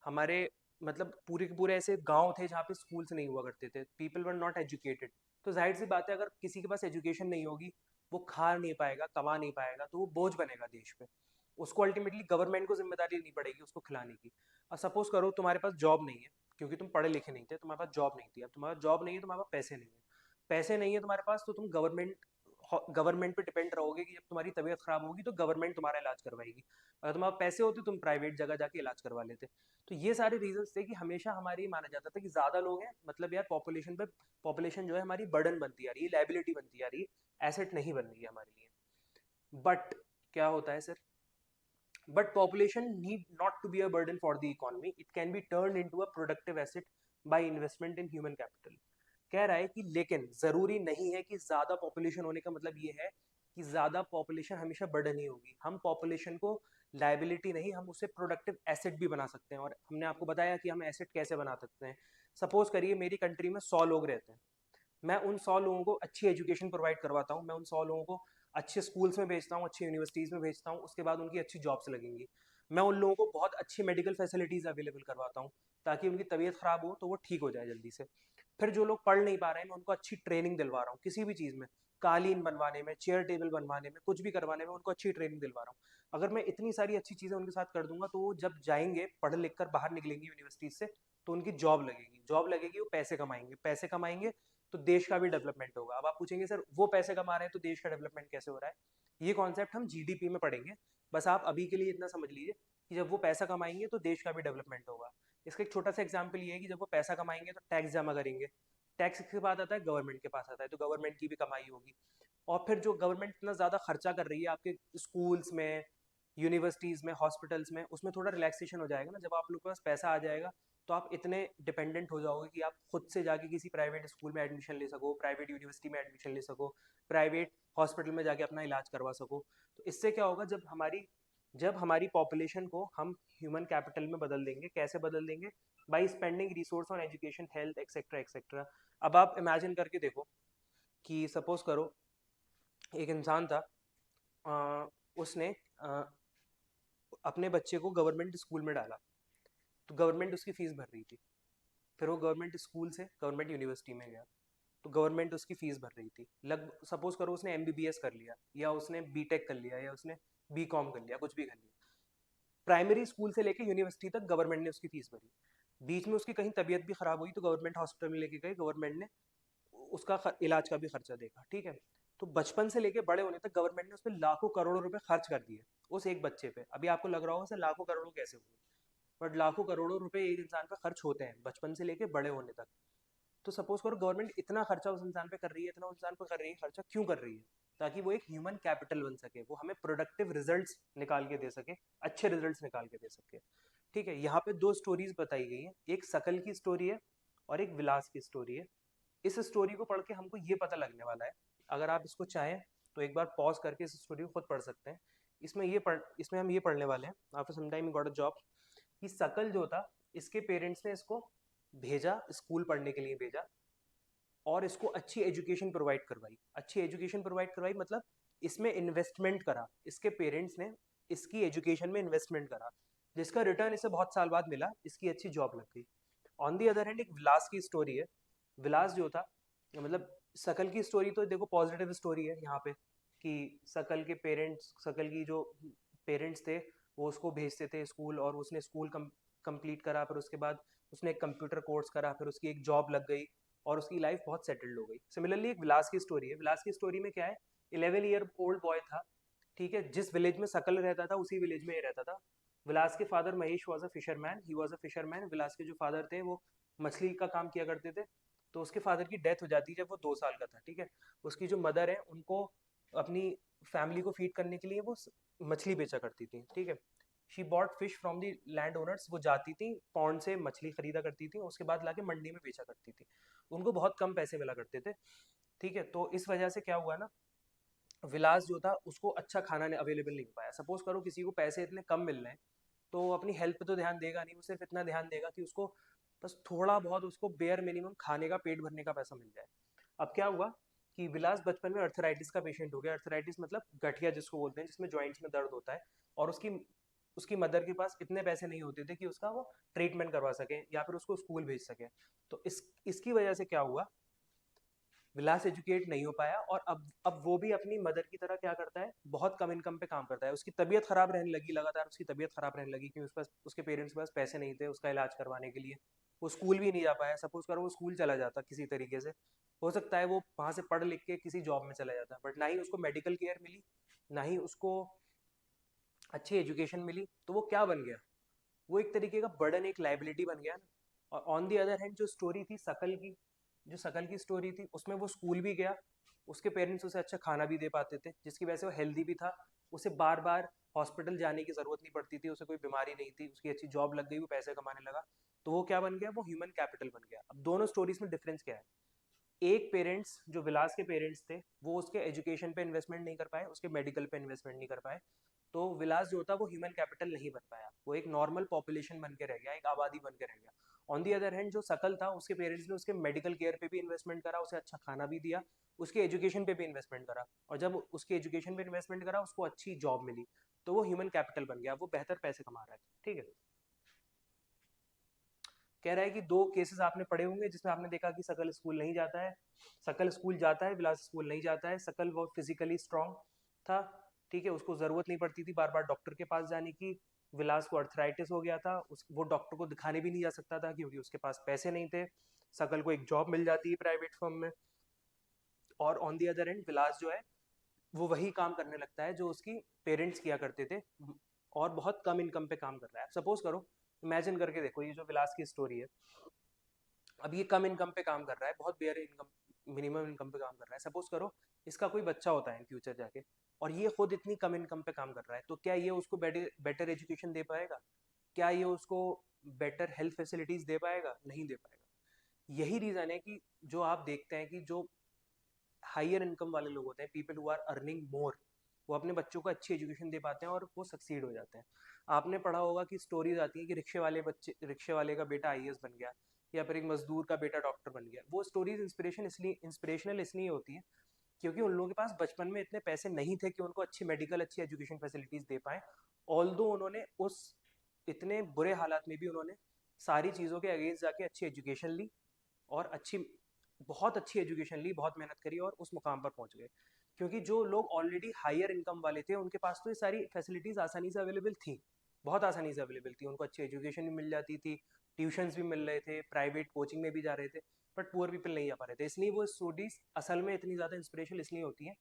हमारे मतलब पूरे के पूरे ऐसे गांव थे जहाँ पे स्कूल्स नहीं हुआ करते थे, पीपल वर नॉट एजुकेटेड। तो जाहिर सी बात है, अगर किसी के पास एजुकेशन नहीं होगी, वो खा नहीं पाएगा, कमा नहीं पाएगा, तो वो बोझ बनेगा देश पे। उसको अल्टीमेटली गवर्नमेंट को जिम्मेदारी लेनी पड़ेगी उसको खिलाने की। और सपोज करो तुम्हारे पास जॉब नहीं है, क्योंकि तुम पढ़े लिखे नहीं थे, तुम्हारे पास जॉब नहीं थी। अब तुम्हारा जॉब नहीं है, तुम्हारे पास पैसे नहीं है, पैसे नहीं है तुम्हारे पास, तो तुम गवर्नमेंट पे डिपेंड रहोगे कि जब तुम्हारी तबीयत खराब होगी तो गवर्नमेंट तुम्हारा इलाज करवाएगी। अगर तुम्हारे पैसे होते तुम प्राइवेट जगह जाके इलाज करवा लेते। तो ये सारे रीजंस थे कि हमेशा हमारी माना जाता था कि ज्यादा लोग हैं, मतलब यार पॉपुलेशन जो है हमारी बर्डन बनती आ रही है, लाइबिलिटी बनती आ रही है, एसेट नहीं बन रही है हमारे लिए। बट क्या होता है sir, but population need not to be a burden for the economy, it can be turned into a productive asset by investment in human capital। कह रहा है कि लेकिन जरूरी नहीं है कि ज्यादा पॉपुलेशन होने का मतलब ये है कि ज्यादा पॉपुलेशन हमेशा बर्डन ही होगी। हम पॉपुलेशन को लाइबिलिटी नहीं, हम उसे प्रोडक्टिव एसेट भी बना सकते हैं। और हमने आपको बताया कि हम एसेट कैसे बना सकते हैं। सपोज करिए मेरी कंट्री में 100 लोग रहते हैं, मैं उन 100 लोगों को अच्छी एजुकेशन प्रोवाइड करवाता हूँ, मैं उन 100 लोगों को अच्छे स्कूल्स में भेजता हूँ, अच्छी यूनिवर्सिटीज़ में भेजता हूँ, उसके बाद उनकी अच्छी जॉब्स लगेंगी। मैं उन लोगों को बहुत अच्छी मेडिकल फैसिलिटीज़ अवेलेबल करवाता हूँ, ताकि उनकी तबीयत ख़राब हो तो वो ठीक हो जाए जल्दी से। फिर जो लोग पढ़ नहीं पा रहे हैं, मैं उनको अच्छी ट्रेनिंग दिलवा रहा हूँ किसी भी चीज़ में, कालीन बनवाने में, चेयर टेबल बनवाने में, कुछ भी करवाने में उनको अच्छी ट्रेनिंग दिलवा रहा हूँ। अगर मैं इतनी सारी अच्छी चीज़ें उनके साथ कर दूंगा, तो वो जब जाएंगे पढ़ लिख कर बाहर निकलेंगे यूनिवर्सिटी से, तो उनकी जॉब लगेगी, जॉब लगेगी, वो पैसे कमाएंगे, पैसे कमाएंगे तो देश का भी डेवलपमेंट होगा। अब आप पूछेंगे सर वो पैसे कमा रहे हैं तो देश का डेवलपमेंट कैसे हो रहा है? ये कॉन्सेप्ट हम जीडीपी में पढ़ेंगे। बस आप अभी के लिए इतना समझ लीजिए कि जब वो पैसा कमाएंगे तो देश का भी डेवलपमेंट होगा। इसका एक छोटा सा एग्जाम्पल ये है कि जब वो पैसा कमाएंगे तो टैक्स जमा करेंगे, टैक्स के बाद आता है गवर्नमेंट के पास आता है, तो गवर्नमेंट की भी कमाई होगी। और फिर जो गवर्नमेंट इतना ज़्यादा खर्चा कर रही है आपके स्कूल्स में, यूनिवर्सिटीज़ में, हॉस्पिटल्स में, उसमें थोड़ा रिलैक्सेशन हो जाएगा ना। जब आप लोग के पास पैसा आ जाएगा तो आप इतने डिपेंडेंट हो जाओगे कि आप खुद से जाके किसी प्राइवेट स्कूल में एडमिशन ले सको, प्राइवेट यूनिवर्सिटी में एडमिशन ले सको, प्राइवेट हॉस्पिटल में जाके अपना इलाज करवा सको। तो इससे क्या होगा, जब हमारी पॉपुलेशन को हम ह्यूमन कैपिटल में बदल देंगे। कैसे बदल देंगे? By spending resource on education, health, etcetera etcetera. अब आप इमेजिन करके देखो कि सपोज करो एक इंसान था, उसने अपने बच्चे को गवर्नमेंट स्कूल में डाला, तो गवर्नमेंट उसकी फीस भर रही थी। फिर वो गवर्नमेंट स्कूल से गवर्नमेंट यूनिवर्सिटी में गया, तो गवर्नमेंट उसकी फीस भर रही थी। लग सपोज करो उसने एमबीबीएस कर लिया, या उसने बीटेक कर लिया, या उसने बीकॉम कर लिया, कुछ भी कर लिया। प्राइमरी स्कूल से लेके यूनिवर्सिटी तक गवर्नमेंट ने उसकी फीस भरी। बीच में उसकी कहीं तबीयत भी खराब हुई तो गवर्नमेंट हॉस्पिटल में लेके गए, गवर्नमेंट ने उसका इलाज का भी खर्चा देखा, ठीक है। तो बचपन से लेके बड़े होने तक गवर्नमेंट ने उस पर लाखों करोड़ों रुपए खर्च कर दिए उस एक बच्चे पे। अभी आपको लग रहा होगा सर लाखों करोड़ों कैसे हुए, बट लाखों करोड़ों रुपए एक इंसान पर खर्च होते हैं बचपन से लेके बड़े होने तक। तो सपोज करो गवर्नमेंट इतना खर्चा उस इंसान पे कर रही है, इतना उस इंसान पे कर रही है, खर्चा क्यों कर रही है? ताकि वो एक ह्यूमन कैपिटल बन सके, वो हमें प्रोडक्टिव रिजल्ट्स निकाल के दे सके, अच्छे रिजल्ट्स निकाल के दे सके। ठीक है, यहाँ पे दो स्टोरीज बताई गई हैं, एक सकल की स्टोरी है और एक विलास की स्टोरी है। इस स्टोरी को पढ़ के हमको ये पता लगने वाला है, अगर आप इसको चाहें तो एक बार पॉज करके इस स्टोरी को खुद पढ़ सकते हैं। इसमें हम ये पढ़ने वाले हैं, after some time got a job, कि सकल जो था, इसके पेरेंट्स ने इसको भेजा, स्कूल पढ़ने के लिए भेजा, और इसको अच्छी एजुकेशन प्रोवाइड करवाई। अच्छी एजुकेशन प्रोवाइड करवाई मतलब इसमें इन्वेस्टमेंट करा, इसके पेरेंट्स ने इसकी एजुकेशन में इन्वेस्टमेंट करा, जिसका रिटर्न इसे बहुत साल बाद मिला, इसकी अच्छी जॉब लग गई। ऑन दी अदर हैंड एक विलास की स्टोरी है। विलास जो था, मतलब सकल की स्टोरी तो देखो पॉजिटिव स्टोरी है यहाँ पे, कि सकल की जो पेरेंट्स थे वो उसको भेजते थे स्कूल, और उसने स्कूल कंप्लीट करा, फिर उसके बाद उसने एक कंप्यूटर कोर्स करा, फिर उसकी एक जॉब लग गई और उसकी लाइफ बहुत सेटल्ड हो गई। सिमिलरली एक विलास की स्टोरी है। विलास की स्टोरी में क्या है, 11 ईयर ओल्ड बॉय था, ठीक है, जिस विलेज में सकल रहता था उसी विलेज में ये रहता था। विलास के father Mahesh was a fisherman, he was a fisherman. Vilas के जो फादर थे वो मछली का काम किया करते थे। तो उसके फादर की डेथ हो जाती है जब वो 2 साल का था, ठीक है। उसकी जो मदर है उनको अपनी फैमिली को फीड करने के लिए वो मछली बेचा करती थी, ठीक है। She bought fish from the land owners, वो जाती थी पॉन्ड से मछली खरीदा करती थी, उसके बाद लाके मंडी में बेचा करती थी। उनको बहुत कम पैसे मिला करते थे, ठीक है। तो इस वजह से क्या हुआ ना, विलास जो था उसको अच्छा खाना अवेलेबल नहीं हो पाया। सपोज करो किसी को पैसे इतने कम मिल रहे हैं, तो वो अपनी हेल्थ पे तो ध्यान देगा नहीं, वो सिर्फ इतना ध्यान देगा कि उसको बस थोड़ा बहुत उसको बेयर मिनिमम खाने का, पेट भरने का पैसा मिल जाए। अब क्या हुआ कि विलास बचपन में अर्थराइटिस का पेशेंट हो गया। अर्थराइटिस मतलब गठिया जिसको बोलते हैं, जिसमें जॉइंट्स में दर्द होता है, और उसकी उसकी मदर के पास इतने पैसे नहीं होते थे कि उसका वो ट्रीटमेंट करवा सके या फिर उसको स्कूल भेज सके। तो इसकी वजह से क्या हुआ, विलास एजुकेट नहीं हो पाया, और अब वो भी अपनी मदर की तरह क्या करता है, बहुत कम इनकम पे काम करता है। उसकी तबीयत खराब रहने लगी, लगातार उसकी तबीयत खराब रहने लगी क्योंकि उसके पेरेंट्स के पास पैसे नहीं थे उसका इलाज करवाने के लिए। वो स्कूल भी नहीं जा पाया। सपोज करो वो स्कूल चला जाता किसी तरीके से, हो सकता है वो वहाँ से पढ़ लिख के किसी जॉब में चला जाता, बट ना ही उसको मेडिकल केयर मिली, ना ही उसको अच्छी एजुकेशन मिली। तो वो क्या बन गया, वो एक तरीके का बर्डन, एक लाइबिलिटी बन गया ना। और ऑन दी अदर हैंड जो स्टोरी थी शकल की, जो शकल की स्टोरी थी उसमें वो स्कूल भी गया, उसके पेरेंट्स उसे अच्छा खाना भी दे पाते थे जिसकी वजह से वो हेल्दी भी था, उसे बार बार हॉस्पिटल जाने की ज़रूरत नहीं पड़ती थी, उसे कोई बीमारी नहीं थी, उसकी अच्छी जॉब लग गई, वो पैसे कमाने लगा। तो वो क्या बन गया, वो ह्यूमन कैपिटल बन गया। अब दोनों स्टोरीज में डिफरेंस क्या है, एक पेरेंट्स जो विलास के पेरेंट्स थे वो उसके एजुकेशन पे इन्वेस्टमेंट नहीं कर पाए, उसके मेडिकल पे इन्वेस्टमेंट नहीं कर पाए, तो विलास जो था वो ह्यूमन कैपिटल नहीं बन पाया, वो एक नॉर्मल पॉपुलेशन बन के रह गया, एक आबादी बन के रह गया। ऑन दी अदर हैंड जो शकल था उसके पेरेंट्स ने उसके मेडिकल केयर पे भी इन्वेस्टमेंट करा, उसे अच्छा खाना भी दिया, उसके एजुकेशन पे भी इन्वेस्टमेंट करा, और जब उसके एजुकेशन पे इन्वेस्टमेंट करा उसको अच्छी जॉब मिली, तो वो ह्यूमन कैपिटल बन गया, वो बेहतर पैसे कमा रहा है। ठीक है, कह रहा है कि दो केसेस आपने पढ़े होंगे जिसमें आपने देखा कि शकल स्कूल नहीं जाता है, शकल स्कूल जाता है, विलास स्कूल नहीं जाता है। शकल वो फिजिकली स्ट्रांग था, ठीक है, उसको ज़रूरत नहीं पड़ती थी बार बार डॉक्टर के पास जाने की। विलास को अर्थराइटिस हो गया था, वो डॉक्टर को दिखाने भी नहीं जा सकता था क्योंकि उसके पास पैसे नहीं थे। शकल को एक जॉब मिल जाती है प्राइवेट फर्म में, और ऑन दी अदर एंड विलास जो है वो वही काम करने लगता है जो उसकी पेरेंट्स किया करते थे, और बहुत कम इनकम पे काम कर रहा है। सपोज करो, इमेजिन करके देखो, ये जो विलास की स्टोरी है, अब ये कम इनकम पे काम कर रहा है, बहुत बेयर इनकम, मिनिमम इनकम पे काम कर रहा है। सपोज करो इसका कोई बच्चा होता है इन फ्यूचर जाके, और ये खुद इतनी कम इनकम पे काम कर रहा है, तो क्या ये उसको बेटर एजुकेशन दे पाएगा, क्या ये उसको बेटर हेल्थ फैसिलिटीज दे पाएगा, नहीं दे पाएगा। यही रीज़न है कि जो आप देखते हैं कि जो हाइयर इनकम वाले लोग होते हैं, people who are earning more, वो अपने बच्चों को अच्छी एजुकेशन दे पाते हैं और वो सक्सीड हो जाते हैं। आपने पढ़ा होगा कि स्टोरीज आती है कि रिक्शे वाले का बेटा आईएएस बन गया, या फिर एक मजदूर का बेटा डॉक्टर बन गया। वो स्टोरीज इंस्पिरेशनल इसलिए होती है क्योंकि उन लोगों के पास बचपन में इतने पैसे नहीं थे कि उनको अच्छी मेडिकल, अच्छी एजुकेशन फैसिलिटीज दे पाए। ऑल्दो उन्होंने उस इतने बुरे हालात में भी उन्होंने सारी चीज़ों के अगेंस्ट जाके अच्छी एजुकेशन ली, और बहुत अच्छी एजुकेशन ली, बहुत मेहनत करी और उस मुकाम पर पहुंच गए। क्योंकि जो लोग ऑलरेडी हायर इनकम वाले थे उनके पास तो ये सारी फैसिलिटीज़ आसानी से अवेलेबल थी, बहुत आसानी से अवेलेबल थी, उनको अच्छी एजुकेशन भी मिल जाती थी, ट्यूशन्स भी मिल रहे थे, प्राइवेट कोचिंग में भी जा रहे थे, बट पुअर पीपल नहीं जा पा रहे थे। इसलिए वो स्टोरीज असल में इतनी ज़्यादा इंस्पिरेशनल इसलिए होती हैं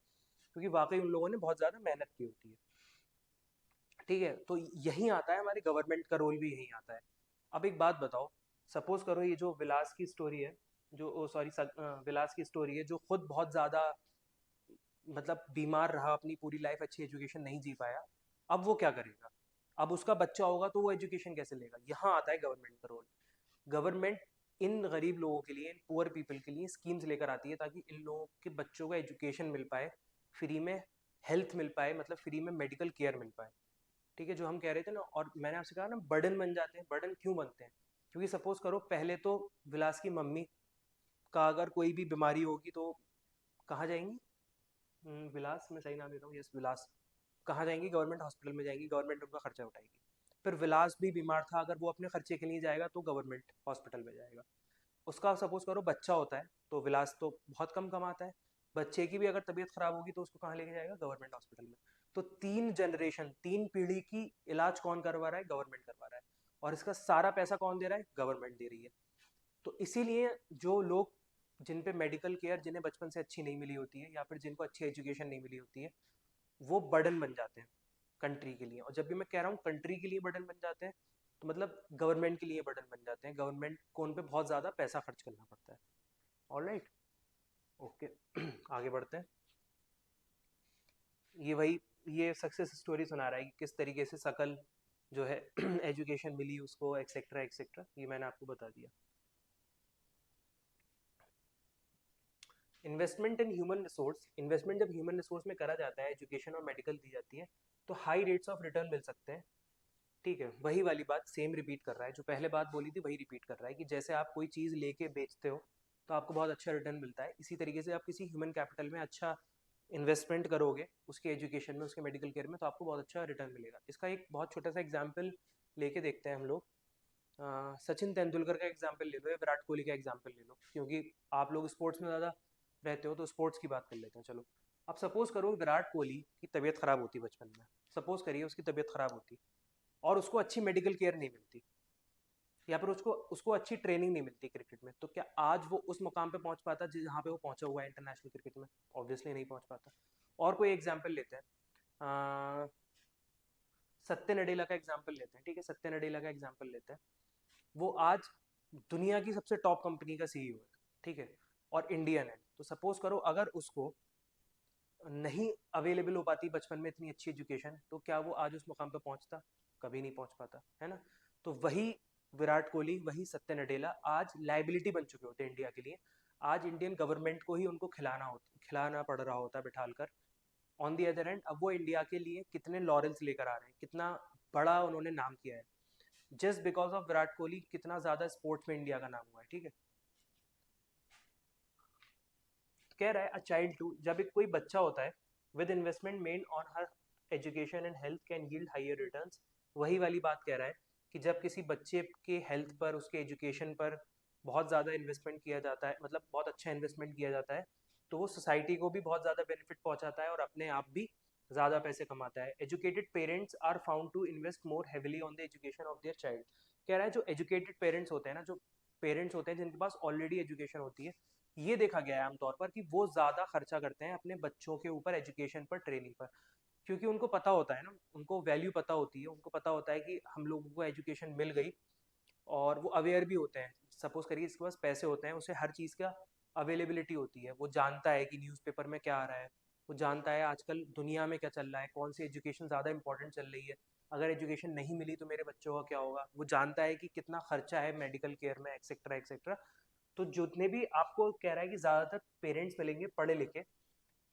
क्योंकि वाकई उन लोगों ने बहुत ज़्यादा मेहनत की होती है। ठीक है, तो यहीं आता है हमारे गवर्नमेंट का रोल, भी यहीं आता है। अब एक बात बताओ, सपोज करो ये जो विलास की स्टोरी है, जो सॉरी विलास की स्टोरी है, जो खुद बहुत ज़्यादा मतलब बीमार रहा अपनी पूरी लाइफ, अच्छी एजुकेशन नहीं जी पाया, अब वो क्या करेगा, अब उसका बच्चा होगा तो वो एजुकेशन कैसे लेगा। यहाँ आता है गवर्नमेंट का रोल। गवर्नमेंट इन गरीब लोगों के लिए, इन पुअर पीपल के लिए स्कीम्स लेकर आती है ताकि इन लोगों के बच्चों को एजुकेशन मिल पाए, फ्री में हेल्थ मिल पाए, मतलब फ्री में मेडिकल केयर मिल पाए। ठीक है, जो हम कह रहे थे ना, और मैंने आपसे कहा ना बर्डन बन जाते हैं। बर्डन क्यों बनते हैं, क्योंकि सपोज करो पहले तो विलास की मम्मी का अगर कोई भी बीमारी होगी तो कहाँ जाएंगी, विलास, मैं सही नाम ले रहा हूँ, यस विलास, कहाँ जाएंगी, गवर्नमेंट हॉस्पिटल में जाएंगी, गवर्नमेंट उनका खर्चा उठाएगी। फिर विलास भी बीमार था, अगर वो अपने खर्चे के लिए जाएगा तो गवर्नमेंट हॉस्पिटल में जाएगा। उसका सपोज करो बच्चा होता है, तो विलास तो बहुत कम कमाता है, बच्चे की भी अगर तबीयत खराब होगी तो उसको कहाँ लेके जाएगा, गवर्नमेंट हॉस्पिटल में। तो 3 जनरेशन, 3 पीढ़ी की इलाज कौन करवा रहा है, गवर्नमेंट करवा रहा है, और इसका सारा पैसा कौन दे रहा है, गवर्नमेंट दे रही है। तो इसीलिए जो लोग, जिन पे मेडिकल केयर, जिन्हें बचपन से अच्छी नहीं मिली होती है या फिर जिनको अच्छी एजुकेशन नहीं मिली होती है, वो बर्डन बन जाते हैं कंट्री के लिए। और जब भी मैं कह रहा हूँ कंट्री के लिए बर्डन बन जाते हैं, तो मतलब गवर्नमेंट के लिए बर्डन बन जाते हैं, गवर्नमेंट को उन पे बहुत ज़्यादा पैसा खर्च करना पड़ता है। ऑलराइट, ओके, आगे बढ़ते हैं। ये वही, ये सक्सेस स्टोरी सुना रहा है कि किस तरीके से शकल जो है एजुकेशन मिली उसको, एक्सेट्रा एक्सेट्रा, ये मैंने आपको बता दिया। Investment in human resource, investment जब ह्यूमन रिसोर्स में करा जाता है, एजुकेशन और मेडिकल दी जाती है, तो हाई रेट्स ऑफ रिटर्न मिल सकते हैं। ठीक है, वही वाली बात सेम रिपीट कर रहा है, जो पहले बात बोली थी वही रिपीट कर रहा है कि जैसे आप कोई चीज़ लेके बेचते हो तो आपको बहुत अच्छा रिटर्न मिलता है, इसी तरीके से आप किसी ह्यूमन कैपिटल में अच्छा इन्वेस्टमेंट करोगे उसके एजुकेशन में, उसके मेडिकल केयर में, तो आपको बहुत अच्छा रिटर्न मिलेगा। इसका एक बहुत छोटा सा एग्जाम्पल लेके देखते हैं हम लोग। सचिन तेंदुलकर का एग्जाम्पल ले लो या विराट कोहली का एग्जाम्पल ले लो, क्योंकि आप लोग स्पोर्ट्स में ज़्यादा रहते हो तो स्पोर्ट्स की बात कर लेते हैं। चलो, अब सपोज करो विराट कोहली की तबीयत ख़राब होती बचपन में, सपोज करिए उसकी तबीयत ख़राब होती और उसको अच्छी मेडिकल केयर नहीं मिलती, या फिर उसको उसको अच्छी ट्रेनिंग नहीं मिलती क्रिकेट में, तो क्या आज वो उस मुकाम पे पहुंच पाता जहाँ पे वो पहुंचा हुआ है इंटरनेशनल क्रिकेट में? ऑब्वियसली नहीं पहुंच पाता। और कोई एग्जाम्पल लेते हैं, सत्य नडेला का एग्जाम्पल लेते हैं। ठीक है, सत्य नडेला का एग्जाम्पल लेते हैं। वो आज दुनिया की सबसे टॉप कंपनी का सीईओ है, ठीक है, और इंडियन है। तो सपोज करो अगर उसको नहीं अवेलेबल हो पाती बचपन में इतनी अच्छी एजुकेशन, तो क्या वो आज उस मुकाम पर पहुंचता? कभी नहीं पहुंच पाता, है ना? तो वही विराट कोहली, वही सत्य नडेला आज लाइबिलिटी बन चुके होते हैं इंडिया के लिए। आज इंडियन गवर्नमेंट को ही उनको खिलाना पड़ रहा होता है बिठाल कर। ऑन दी अदर हैंड अब वो इंडिया के लिए कितने लॉरेल्स लेकर आ रहे हैं, कितना बड़ा उन्होंने नाम किया है, just because of Virat Kohli कितना ज्यादा स्पोर्ट्स में इंडिया का नाम हुआ है। ठीक है, कह रहा है अ चाइल्ड टू, जब एक कोई बच्चा होता है, with investment made on her education and health can yield higher returns. वही वाली बात कह रहा है कि जब किसी बच्चे के हेल्थ पर, उसके एजुकेशन पर बहुत ज़्यादा इन्वेस्टमेंट किया जाता है, मतलब बहुत अच्छा इन्वेस्टमेंट किया जाता है, तो वो सोसाइटी को भी बहुत ज़्यादा बेनिफिट पहुंचाता है और अपने आप भी ज़्यादा पैसे कमाता है। Educated parents are found to invest more heavily on the education of their child. कह रहा है जो एजुकेटेड पेरेंट्स होते हैं ना, जो पेरेंट्स होते हैं जिनके पास ऑलरेडी एजुकेशन होती है, ये देखा गया है आमतौर पर कि वो ज़्यादा खर्चा करते हैं अपने बच्चों के ऊपर, एजुकेशन पर, ट्रेनिंग पर, क्योंकि उनको पता होता है ना, उनको वैल्यू पता होती है, उनको पता होता है कि हम लोगों को एजुकेशन मिल गई, और वो अवेयर भी होते हैं। सपोज करिए इसके पास पैसे होते हैं, उसे हर चीज़ का अवेलेबिलिटी होती है, वो जानता है कि न्यूज़पेपर में क्या आ रहा है, वो जानता है आजकल दुनिया में क्या चल रहा है, कौन सी एजुकेशन ज़्यादा इंपॉर्टेंट चल रही है, अगर एजुकेशन नहीं मिली तो मेरे बच्चों का क्या होगा, वो जानता है कि कितना खर्चा है मेडिकल केयर में, एक्सेट्रा एक्सेट्रा। तो जितने भी आपको कह रहा है कि ज़्यादातर पेरेंट्स मिलेंगे पढ़े लिखे,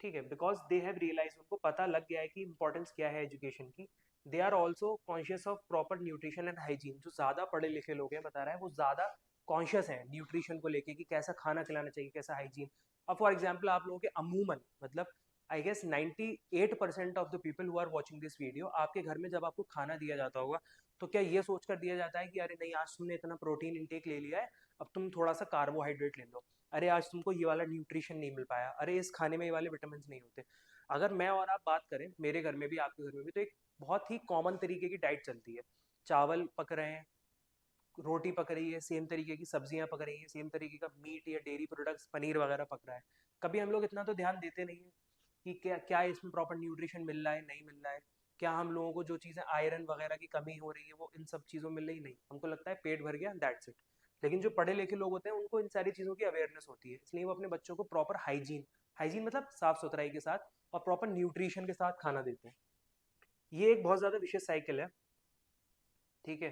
ठीक है, बिकॉज दे हैव रियलाइज, उनको पता लग गया है कि इंपॉर्टेंस क्या है एजुकेशन की। They are also conscious of proper nutrition and hygiene. जो ज़्यादा पढ़े लिखे लोग हैं, बता रहा है, वो ज़्यादा कॉन्शियस हैं न्यूट्रिशन को लेके कि कैसा खाना खिलाना चाहिए, कैसा हाइजीन। अब फॉर एग्जाम्पल आप लोगों के अमूमन, मतलब I guess 98% of the people who are watching this video, आपके घर में जब आपको खाना दिया जाता होगा, तो क्या ये सोच कर दिया जाता है कि अरे नहीं आज तुमने इतना प्रोटीन इंटेक ले लिया है, अब तुम थोड़ा सा कार्बोहाइड्रेट ले लो, अरे आज तुमको ये वाला न्यूट्रिशन नहीं मिल पाया, अरे इस खाने में ये वाले विटामिन नहीं होते। अगर मैं और आप बात करें, मेरे घर में भी आपके घर में भी, तो एक बहुत ही कॉमन तरीके की डाइट चलती है। चावल पक रहे हैं, रोटी पक रही है, सेम तरीके की सब्जियां पक रही हैं, सेम तरीके का मीट या डेयरी प्रोडक्ट्स, पनीर वगैरह पक रहा है। कभी हम लोग इतना तो ध्यान देते नहीं है कि क्या क्या इसमें प्रॉपर न्यूट्रिशन मिल रहा है, नहीं मिल रहा है, क्या हम लोगों को जो चीज़ें आयरन वगैरह की कमी हो रही है वो इन सब चीज़ों में मिल रही नहीं, हमको लगता है पेट भर गया, दैट्स इट। लेकिन जो पढ़े लिखे लोग होते हैं उनको इन सारी चीज़ों की अवेयरनेस होती है, इसलिए वो अपने बच्चों को प्रॉपर हाइजीन, हाइजीन मतलब साफ सुथराई के साथ और प्रॉपर न्यूट्रिशन के साथ खाना देते हैं। ये एक बहुत ज़्यादा विशेष साइकिल है, ठीक है।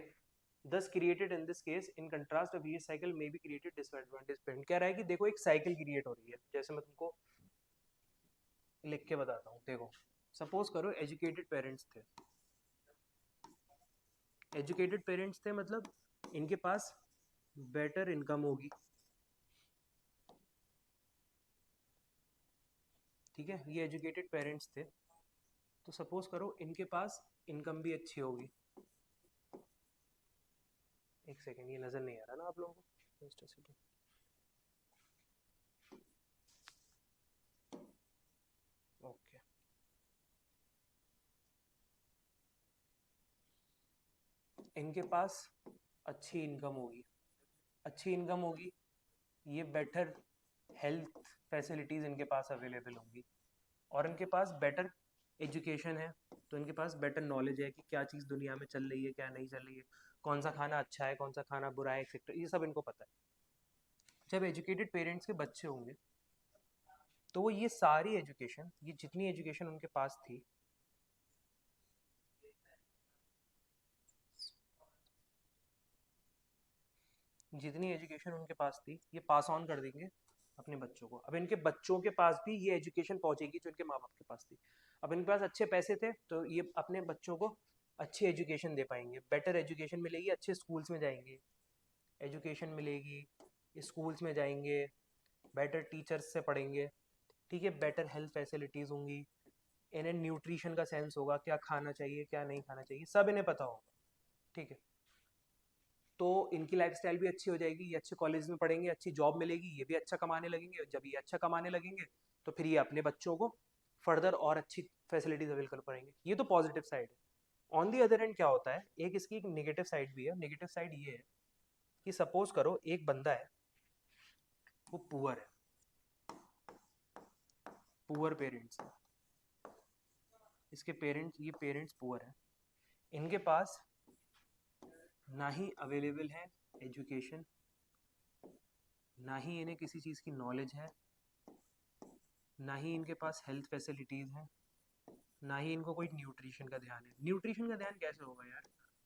दस created in this case, in contrast a विशेष cycle may be created disadvantage parent. कह रहा है कि देखो एक साइकिल क्रिएट हो रही है, जैसे मैं तुमको लिख के बताता हूँ। देखो, सपोज करो एजुकेटेड पेरेंट्स थे, एजुकेटेड पेरेंट्स थे मतलब इनके पास बेटर इनकम होगी, ठीक है, ये एजुकेटेड पेरेंट्स थे, तो सपोज करो इनके पास इनकम भी अच्छी होगी। एक सेकेंड, ये नज़र नहीं आ रहा ना आप लोगों को, जस्ट अ सेकेंड। ओके, इनके पास अच्छी इनकम होगी, अच्छी इनकम होगी, ये बेटर हेल्थ फैसिलिटीज़ इनके पास अवेलेबल होंगी, और इनके पास बेटर एजुकेशन है, तो इनके पास बेटर नॉलेज है कि क्या चीज़ दुनिया में चल रही है, क्या नहीं चल रही है, कौन सा खाना अच्छा है, कौन सा खाना बुरा है, एक्सेट्रा, ये सब इनको पता है। जब एजुकेटेड पेरेंट्स के बच्चे होंगे, तो वो ये सारी एजुकेशन, ये जितनी एजुकेशन उनके पास थी, जितनी एजुकेशन उनके पास थी, ये पास ऑन कर देंगे अपने बच्चों को। अब इनके बच्चों के पास भी ये एजुकेशन पहुंचेगी जो इनके माँ बाप के पास थी। अब इनके पास अच्छे पैसे थे तो ये अपने बच्चों को अच्छी एजुकेशन दे पाएंगे, बेटर एजुकेशन मिलेगी, अच्छे स्कूल्स में जाएंगे, एजुकेशन मिलेगी, स्कूल्स में जाएंगे, बेटर टीचर्स से पढ़ेंगे, ठीक है, बेटर हेल्थ फैसिलिटीज़ होंगी, इन्हें न्यूट्रिशन का सेंस होगा, क्या खाना चाहिए क्या नहीं खाना चाहिए, सब इन्हें पता होगा। ठीक है, तो इनकी लाइफस्टाइल भी अच्छी हो जाएगी, ये अच्छे कॉलेज में पढ़ेंगे, अच्छी जॉब मिलेगी, ये भी अच्छा कमाने लगेंगे, जब ये अच्छा कमाने लगेंगे तो फिर ये अपने बच्चों को फर्दर और अच्छी फैसिलिटीज अवेल कर पाएंगे। ये तो पॉजिटिव साइड है। ऑन दी अदर एंड क्या होता है, एक इसकी एक नेगेटिव साइड भी है। नेगेटिव साइड ये है कि सपोज करो एक बंदा है, वो पुअर है, पुअर पेरेंट्स है, इसके पेरेंट्स, ये पेरेंट्स पुअर है, इनके पास ना ही अवेलेबल है एजुकेशन, ना ही इन्हें किसी चीज़ की नॉलेज है, ना ही इनके पास हेल्थ फैसिलिटीज़ हैं, ना ही इनको कोई न्यूट्रिशन का ध्यान है। न्यूट्रिशन का ध्यान कैसे होगा यार,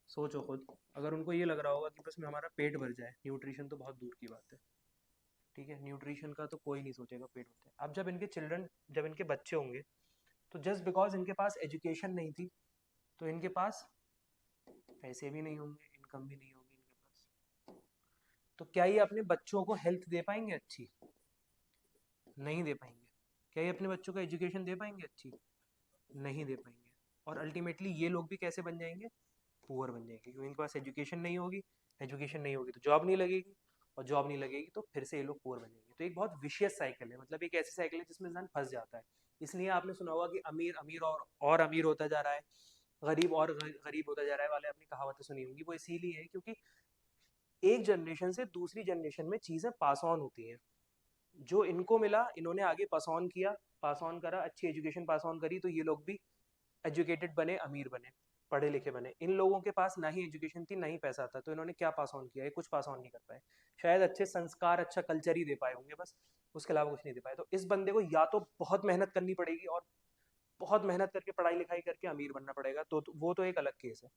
सोचो खुद। अगर उनको ये लग रहा होगा कि बस में हमारा पेट भर जाए, न्यूट्रिशन तो बहुत दूर की बात है। ठीक है, न्यूट्रिशन का तो कोई नहीं सोचेगा पेट भरते हैं। अब जब इनके चिल्ड्रन, जब इनके बच्चे होंगे, तो जस्ट बिकॉज इनके पास एजुकेशन नहीं थी, तो इनके पास पैसे भी नहीं होंगे, इनकम भी नहीं होगी इनके पास, तो क्या ये अपने बच्चों को हेल्थ दे पाएंगे अच्छी? नहीं दे पाएंगे। क्या ये अपने बच्चों को एजुकेशन दे पाएंगे अच्छी? नहीं दे पाएंगे। और अल्टीमेटली ये लोग भी कैसे बन जाएंगे? पुअर बन जाएंगे, क्योंकि इनके पास एजुकेशन नहीं होगी, एजुकेशन नहीं होगी तो जॉब नहीं लगेगी, और जॉब नहीं लगेगी तो फिर से ये लोग पुअर बन जाएंगे। तो एक बहुत विशियस साइकिल है, मतलब एक ऐसी साइकिल है जिसमें इंसान फंस जाता है। इसलिए आपने सुना होगा कि अमीर अमीर और अमीर होता जा रहा है, गरीब और गरीब होता जा रहा है वाले, आपने कहावतें सुनी होंगी। वो इसीलिए है क्योंकि एक जनरेशन से दूसरी जनरेशन में चीज़ें पास ऑन होती हैं। जो इनको मिला इन्होंने आगे पास ऑन किया, पास ऑन करा, अच्छी एजुकेशन पास ऑन करी, तो ये लोग भी एजुकेटेड बने, अमीर बने, पढ़े लिखे बने। इन लोगों के पास ना ही एजुकेशन थी ना ही पैसा था, तो इन्होंने क्या पास ऑन किया? ये कुछ पास ऑन नहीं कर पाए। शायद अच्छे संस्कार, अच्छा कल्चर ही दे पाए होंगे बस, उसके अलावा कुछ नहीं दे पाए। तो इस बंदे को या तो बहुत मेहनत करनी पड़ेगी, और बहुत मेहनत करके पढ़ाई लिखाई करके अमीर बनना पड़ेगा, तो वो तो एक अलग केस है।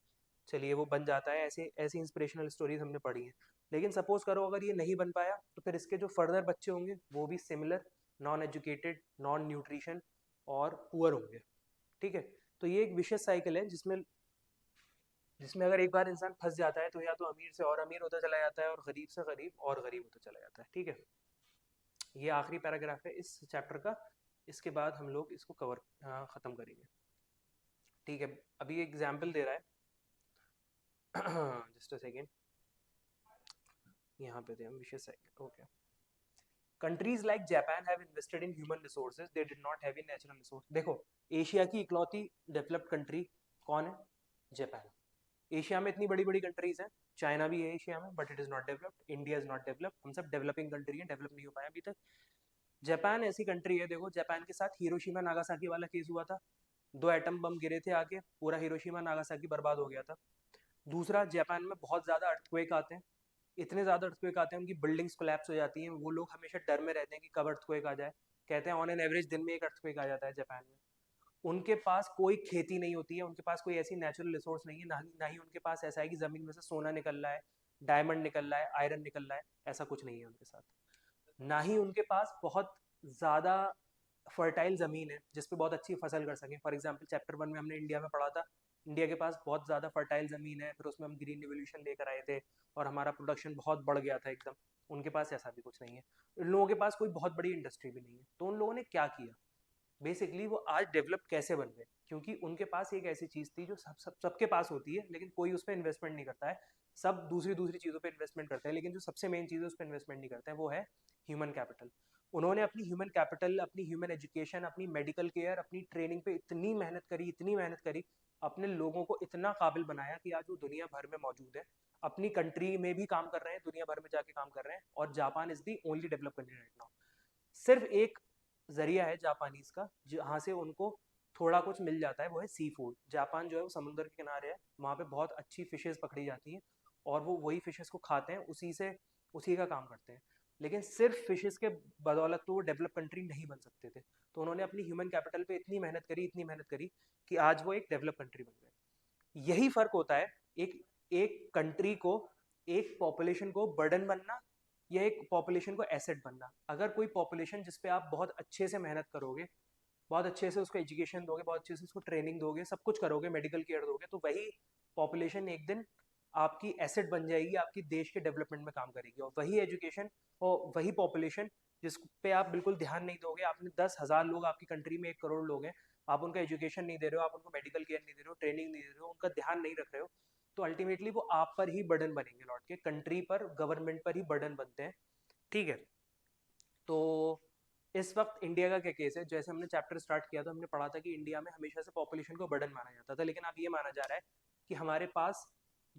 चलिए वो बन जाता है, ऐसे ऐसी इंस्पिरेशनल स्टोरीज हमने पढ़ी हैं। लेकिन सपोज करो अगर ये नहीं बन पाया, तो फिर इसके जो फर्दर बच्चे होंगे वो भी similar, non educated, non nutrition और पुअर होंगे। ठीक है, तो ये एक विशेष साइकिल है जिसमें जिसमें अगर एक बार इंसान फंस जाता है, तो या तो अमीर से और अमीर होता चला जाता है, और गरीब से गरीब और गरीब होता चला जाता है। ठीक है, ये आखिरी पैराग्राफ है इस चैप्टर का। इसके बाद हम लोग इसको कवर ख़त्म करेंगे। ठीक है, अभी एग्जाम्पल दे रहा है जस्ट अ सेकेंड, यहाँ पे थे हम, विशेष cycle. Okay, countries like Japan have invested in human resources, they did not have in natural resource. देखो, एशिया की इकलौती डेवलप्ड कंट्री कौन है? जापान। एशिया में इतनी बड़ी बड़ी कंट्रीज हैं, चाइना भी है एशिया में, but it is not developed, India is not developed, हम सब डेवलपिंग कंट्री हैं, डेवलप नहीं हो पाया अभी तक। जापान ऐसी कंट्री है, देखो जापान के साथ हिरोशिमा नागासाकी वाला केस हुआ था, 2 एटम बम गिरे थे आके, पूरा हिरोशिमा नागासाकी बर्बाद हो गया था। दूसरा, जापान में बहुत ज़्यादा अर्थक्वेक आते हैं, इतने ज़्यादा अर्थक्वेक आते हैं, उनकी बिल्डिंग्स कोलैप्स हो जाती हैं, वो लोग हमेशा डर में रहते हैं कि कब अर्थक्वेक आ जाए। कहते हैं ऑन एन एवरेज दिन में एक अर्थक्वेक आ जाता है जापान में। उनके पास कोई खेती नहीं होती है, उनके पास कोई ऐसी नेचुरल रिसोर्स नहीं है, ना ही उनके पास ऐसा है कि ज़मीन में से सोना निकल रहा है, डायमंड निकल रहा है, आयरन निकल रहा है, ऐसा कुछ नहीं है उनके साथ। ना ही उनके पास बहुत ज़्यादा फर्टाइल ज़मीन है जिस पे बहुत अच्छी फसल कर सकें। फॉर एग्जांपल चैप्टर 1 में हमने इंडिया में पढ़ा था, इंडिया के पास बहुत ज़्यादा फर्टाइल ज़मीन है, फिर उसमें हम ग्रीन रिवोल्यूशन लेकर आए थे और हमारा प्रोडक्शन बहुत बढ़ गया था एकदम। उनके पास ऐसा भी कुछ नहीं है। इन लोगों के पास कोई बहुत बड़ी इंडस्ट्री भी नहीं है। तो उन लोगों ने क्या किया, बेसिकली वो आज डेवलप कैसे बन गए? क्योंकि उनके पास एक ऐसी चीज़ थी जो सबके पास होती है, लेकिन कोई उस पर इन्वेस्टमेंट नहीं करता है। सब दूसरी दूसरी चीज़ों पे इन्वेस्टमेंट करते हैं, लेकिन जो सबसे मेन चीज़ है उस पर इन्वेस्टमेंट नहीं करते हैं, वो है ह्यूमन कैपिटल। उन्होंने अपनी ह्यूमन कैपिटल, अपनी ह्यूमन एजुकेशन, अपनी मेडिकल केयर, अपनी ट्रेनिंग पे इतनी मेहनत करी, इतनी मेहनत करी, अपने लोगों को इतना काबिल बनाया कि आज वो दुनिया भर में मौजूद है, अपनी कंट्री में भी काम कर रहे हैं, दुनिया भर में जाके काम कर रहे हैं, और Japan is the only develop country right now. सिर्फ एक जरिया है जापानीज का जहाँ से उनको थोड़ा कुछ मिल जाता है, वो है सी फूड। जापान जो है वो समुद्र के किनारे है, वहाँ पे बहुत अच्छी फिशेस पकड़ी जाती हैं, और वो वही फिशेस को खाते हैं, उसी का काम करते हैं। लेकिन सिर्फ फिशेस के बदौलत तो वो डेवलप कंट्री नहीं बन सकते थे। तो उन्होंने अपनी ह्यूमन कैपिटल पे इतनी मेहनत करी, इतनी मेहनत करी, कि आज वो एक डेवलप कंट्री बन गए। यही फर्क होता है एक एक कंट्री को, एक पॉपुलेशन को बर्डन बनना, या एक पॉपुलेशन को एसेट बनना। अगर कोई पॉपुलेशन जिस पे आप बहुत अच्छे से मेहनत करोगे, बहुत अच्छे से उसको एजुकेशन दोगे, बहुत अच्छे से उसको ट्रेनिंग दोगे, सब कुछ करोगे, मेडिकल केयर दोगे, तो वही पॉपुलेशन एक दिन आपकी एसेट बन जाएगी, आपकी देश के डेवलपमेंट में काम करेगी। और वही एजुकेशन और वही पॉपुलेशन जिस पे आप बिल्कुल ध्यान नहीं दोगे, आपने 10,000 लोग, आपकी कंट्री में 1 करोड़ लोग हैं, आप उनका एजुकेशन नहीं दे रहे हो, आप उनको मेडिकल केयर नहीं दे रहे हो, ट्रेनिंग नहीं दे रहे हो, उनका ध्यान नहीं रख रहे हो, तो अल्टीमेटली वो आप पर ही बर्डन बनेंगे, लौट के कंट्री पर, गवर्नमेंट पर ही बर्डन बनते हैं। ठीक है, तो इस वक्त इंडिया का क्या केस है, जैसे हमने चैप्टर स्टार्ट किया तो हमने पढ़ा था कि इंडिया में हमेशा से पॉपुलेशन को बर्डन माना जाता था, लेकिन अब ये माना जा रहा है कि हमारे पास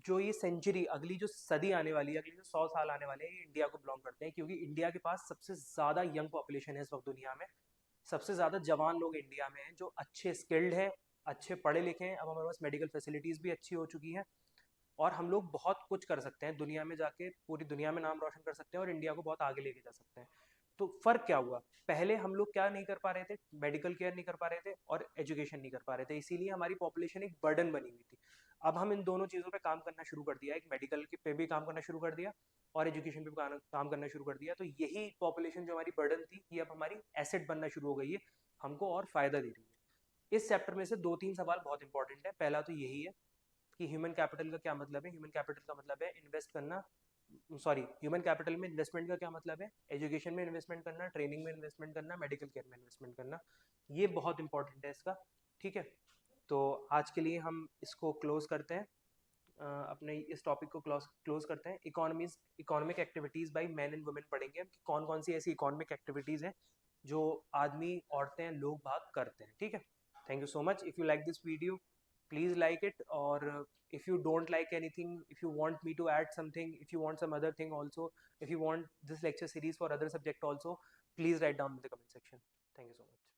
जो ये सेंचुरी, अगली जो सदी आने वाली है, अगली जो 100 साल आने वाले हैं, ये इंडिया को बिलोंग करते हैं, क्योंकि इंडिया के पास सबसे ज़्यादा यंग पॉपुलेशन है इस वक्त दुनिया में, सबसे ज़्यादा जवान लोग इंडिया में हैं जो अच्छे स्किल्ड हैं, अच्छे पढ़े लिखे हैं, अब हमारे पास मेडिकल फैसिलिटीज़ भी अच्छी हो चुकी हैं, और हम लोग बहुत कुछ कर सकते हैं दुनिया में जाके, पूरी दुनिया में नाम रोशन कर सकते हैं और इंडिया को बहुत आगे लेके जा सकते हैं। तो फ़र्क क्या हुआ, पहले हम लोग क्या नहीं कर पा रहे थे, मेडिकल केयर नहीं कर पा रहे थे और एजुकेशन नहीं कर पा रहे थे, इसीलिए हमारी पॉपुलेशन एक बर्डन बनी हुई थी। अब हम इन दोनों चीज़ों पे काम करना शुरू कर दिया, एक मेडिकल के पे भी काम करना शुरू कर दिया और एजुकेशन पे भी काम करना शुरू कर दिया, तो यही पॉपुलेशन जो हमारी बर्डन थी, ये अब हमारी एसेट बनना शुरू हो गई है, हमको और फ़ायदा दे रही है। इस चैप्टर में से 2-3 सवाल बहुत इंपॉर्टेंट है। पहला तो यही है कि ह्यूमन कैपिटल का क्या मतलब है। ह्यूमन कैपिटल का मतलब है इन्वेस्ट करना, सॉरी, ह्यूमन कैपिटल में इन्वेस्टमेंट का क्या मतलब है, एजुकेशन में इन्वेस्टमेंट करना, ट्रेनिंग में इन्वेस्टमेंट करना, मेडिकल केयर में इन्वेस्टमेंट करना, ये बहुत इंपॉर्टेंट है इसका। ठीक है, तो आज के लिए हम इसको क्लोज करते हैं, अपने इस टॉपिक को क्लोज करते हैं। Economic activities by man and women पढ़ेंगे हम कि कौन कौन सी ऐसी इकोनॉमिक एक्टिविटीज़ हैं जो आदमी, औरतें, लोग भाग करते हैं। ठीक है, thank you so much. If you like this video, please like it, or if you don't like anything, if you want me to add something, if you want some other thing also, if you want this lecture series for other subject also, please write down in the comment section. Thank you so much.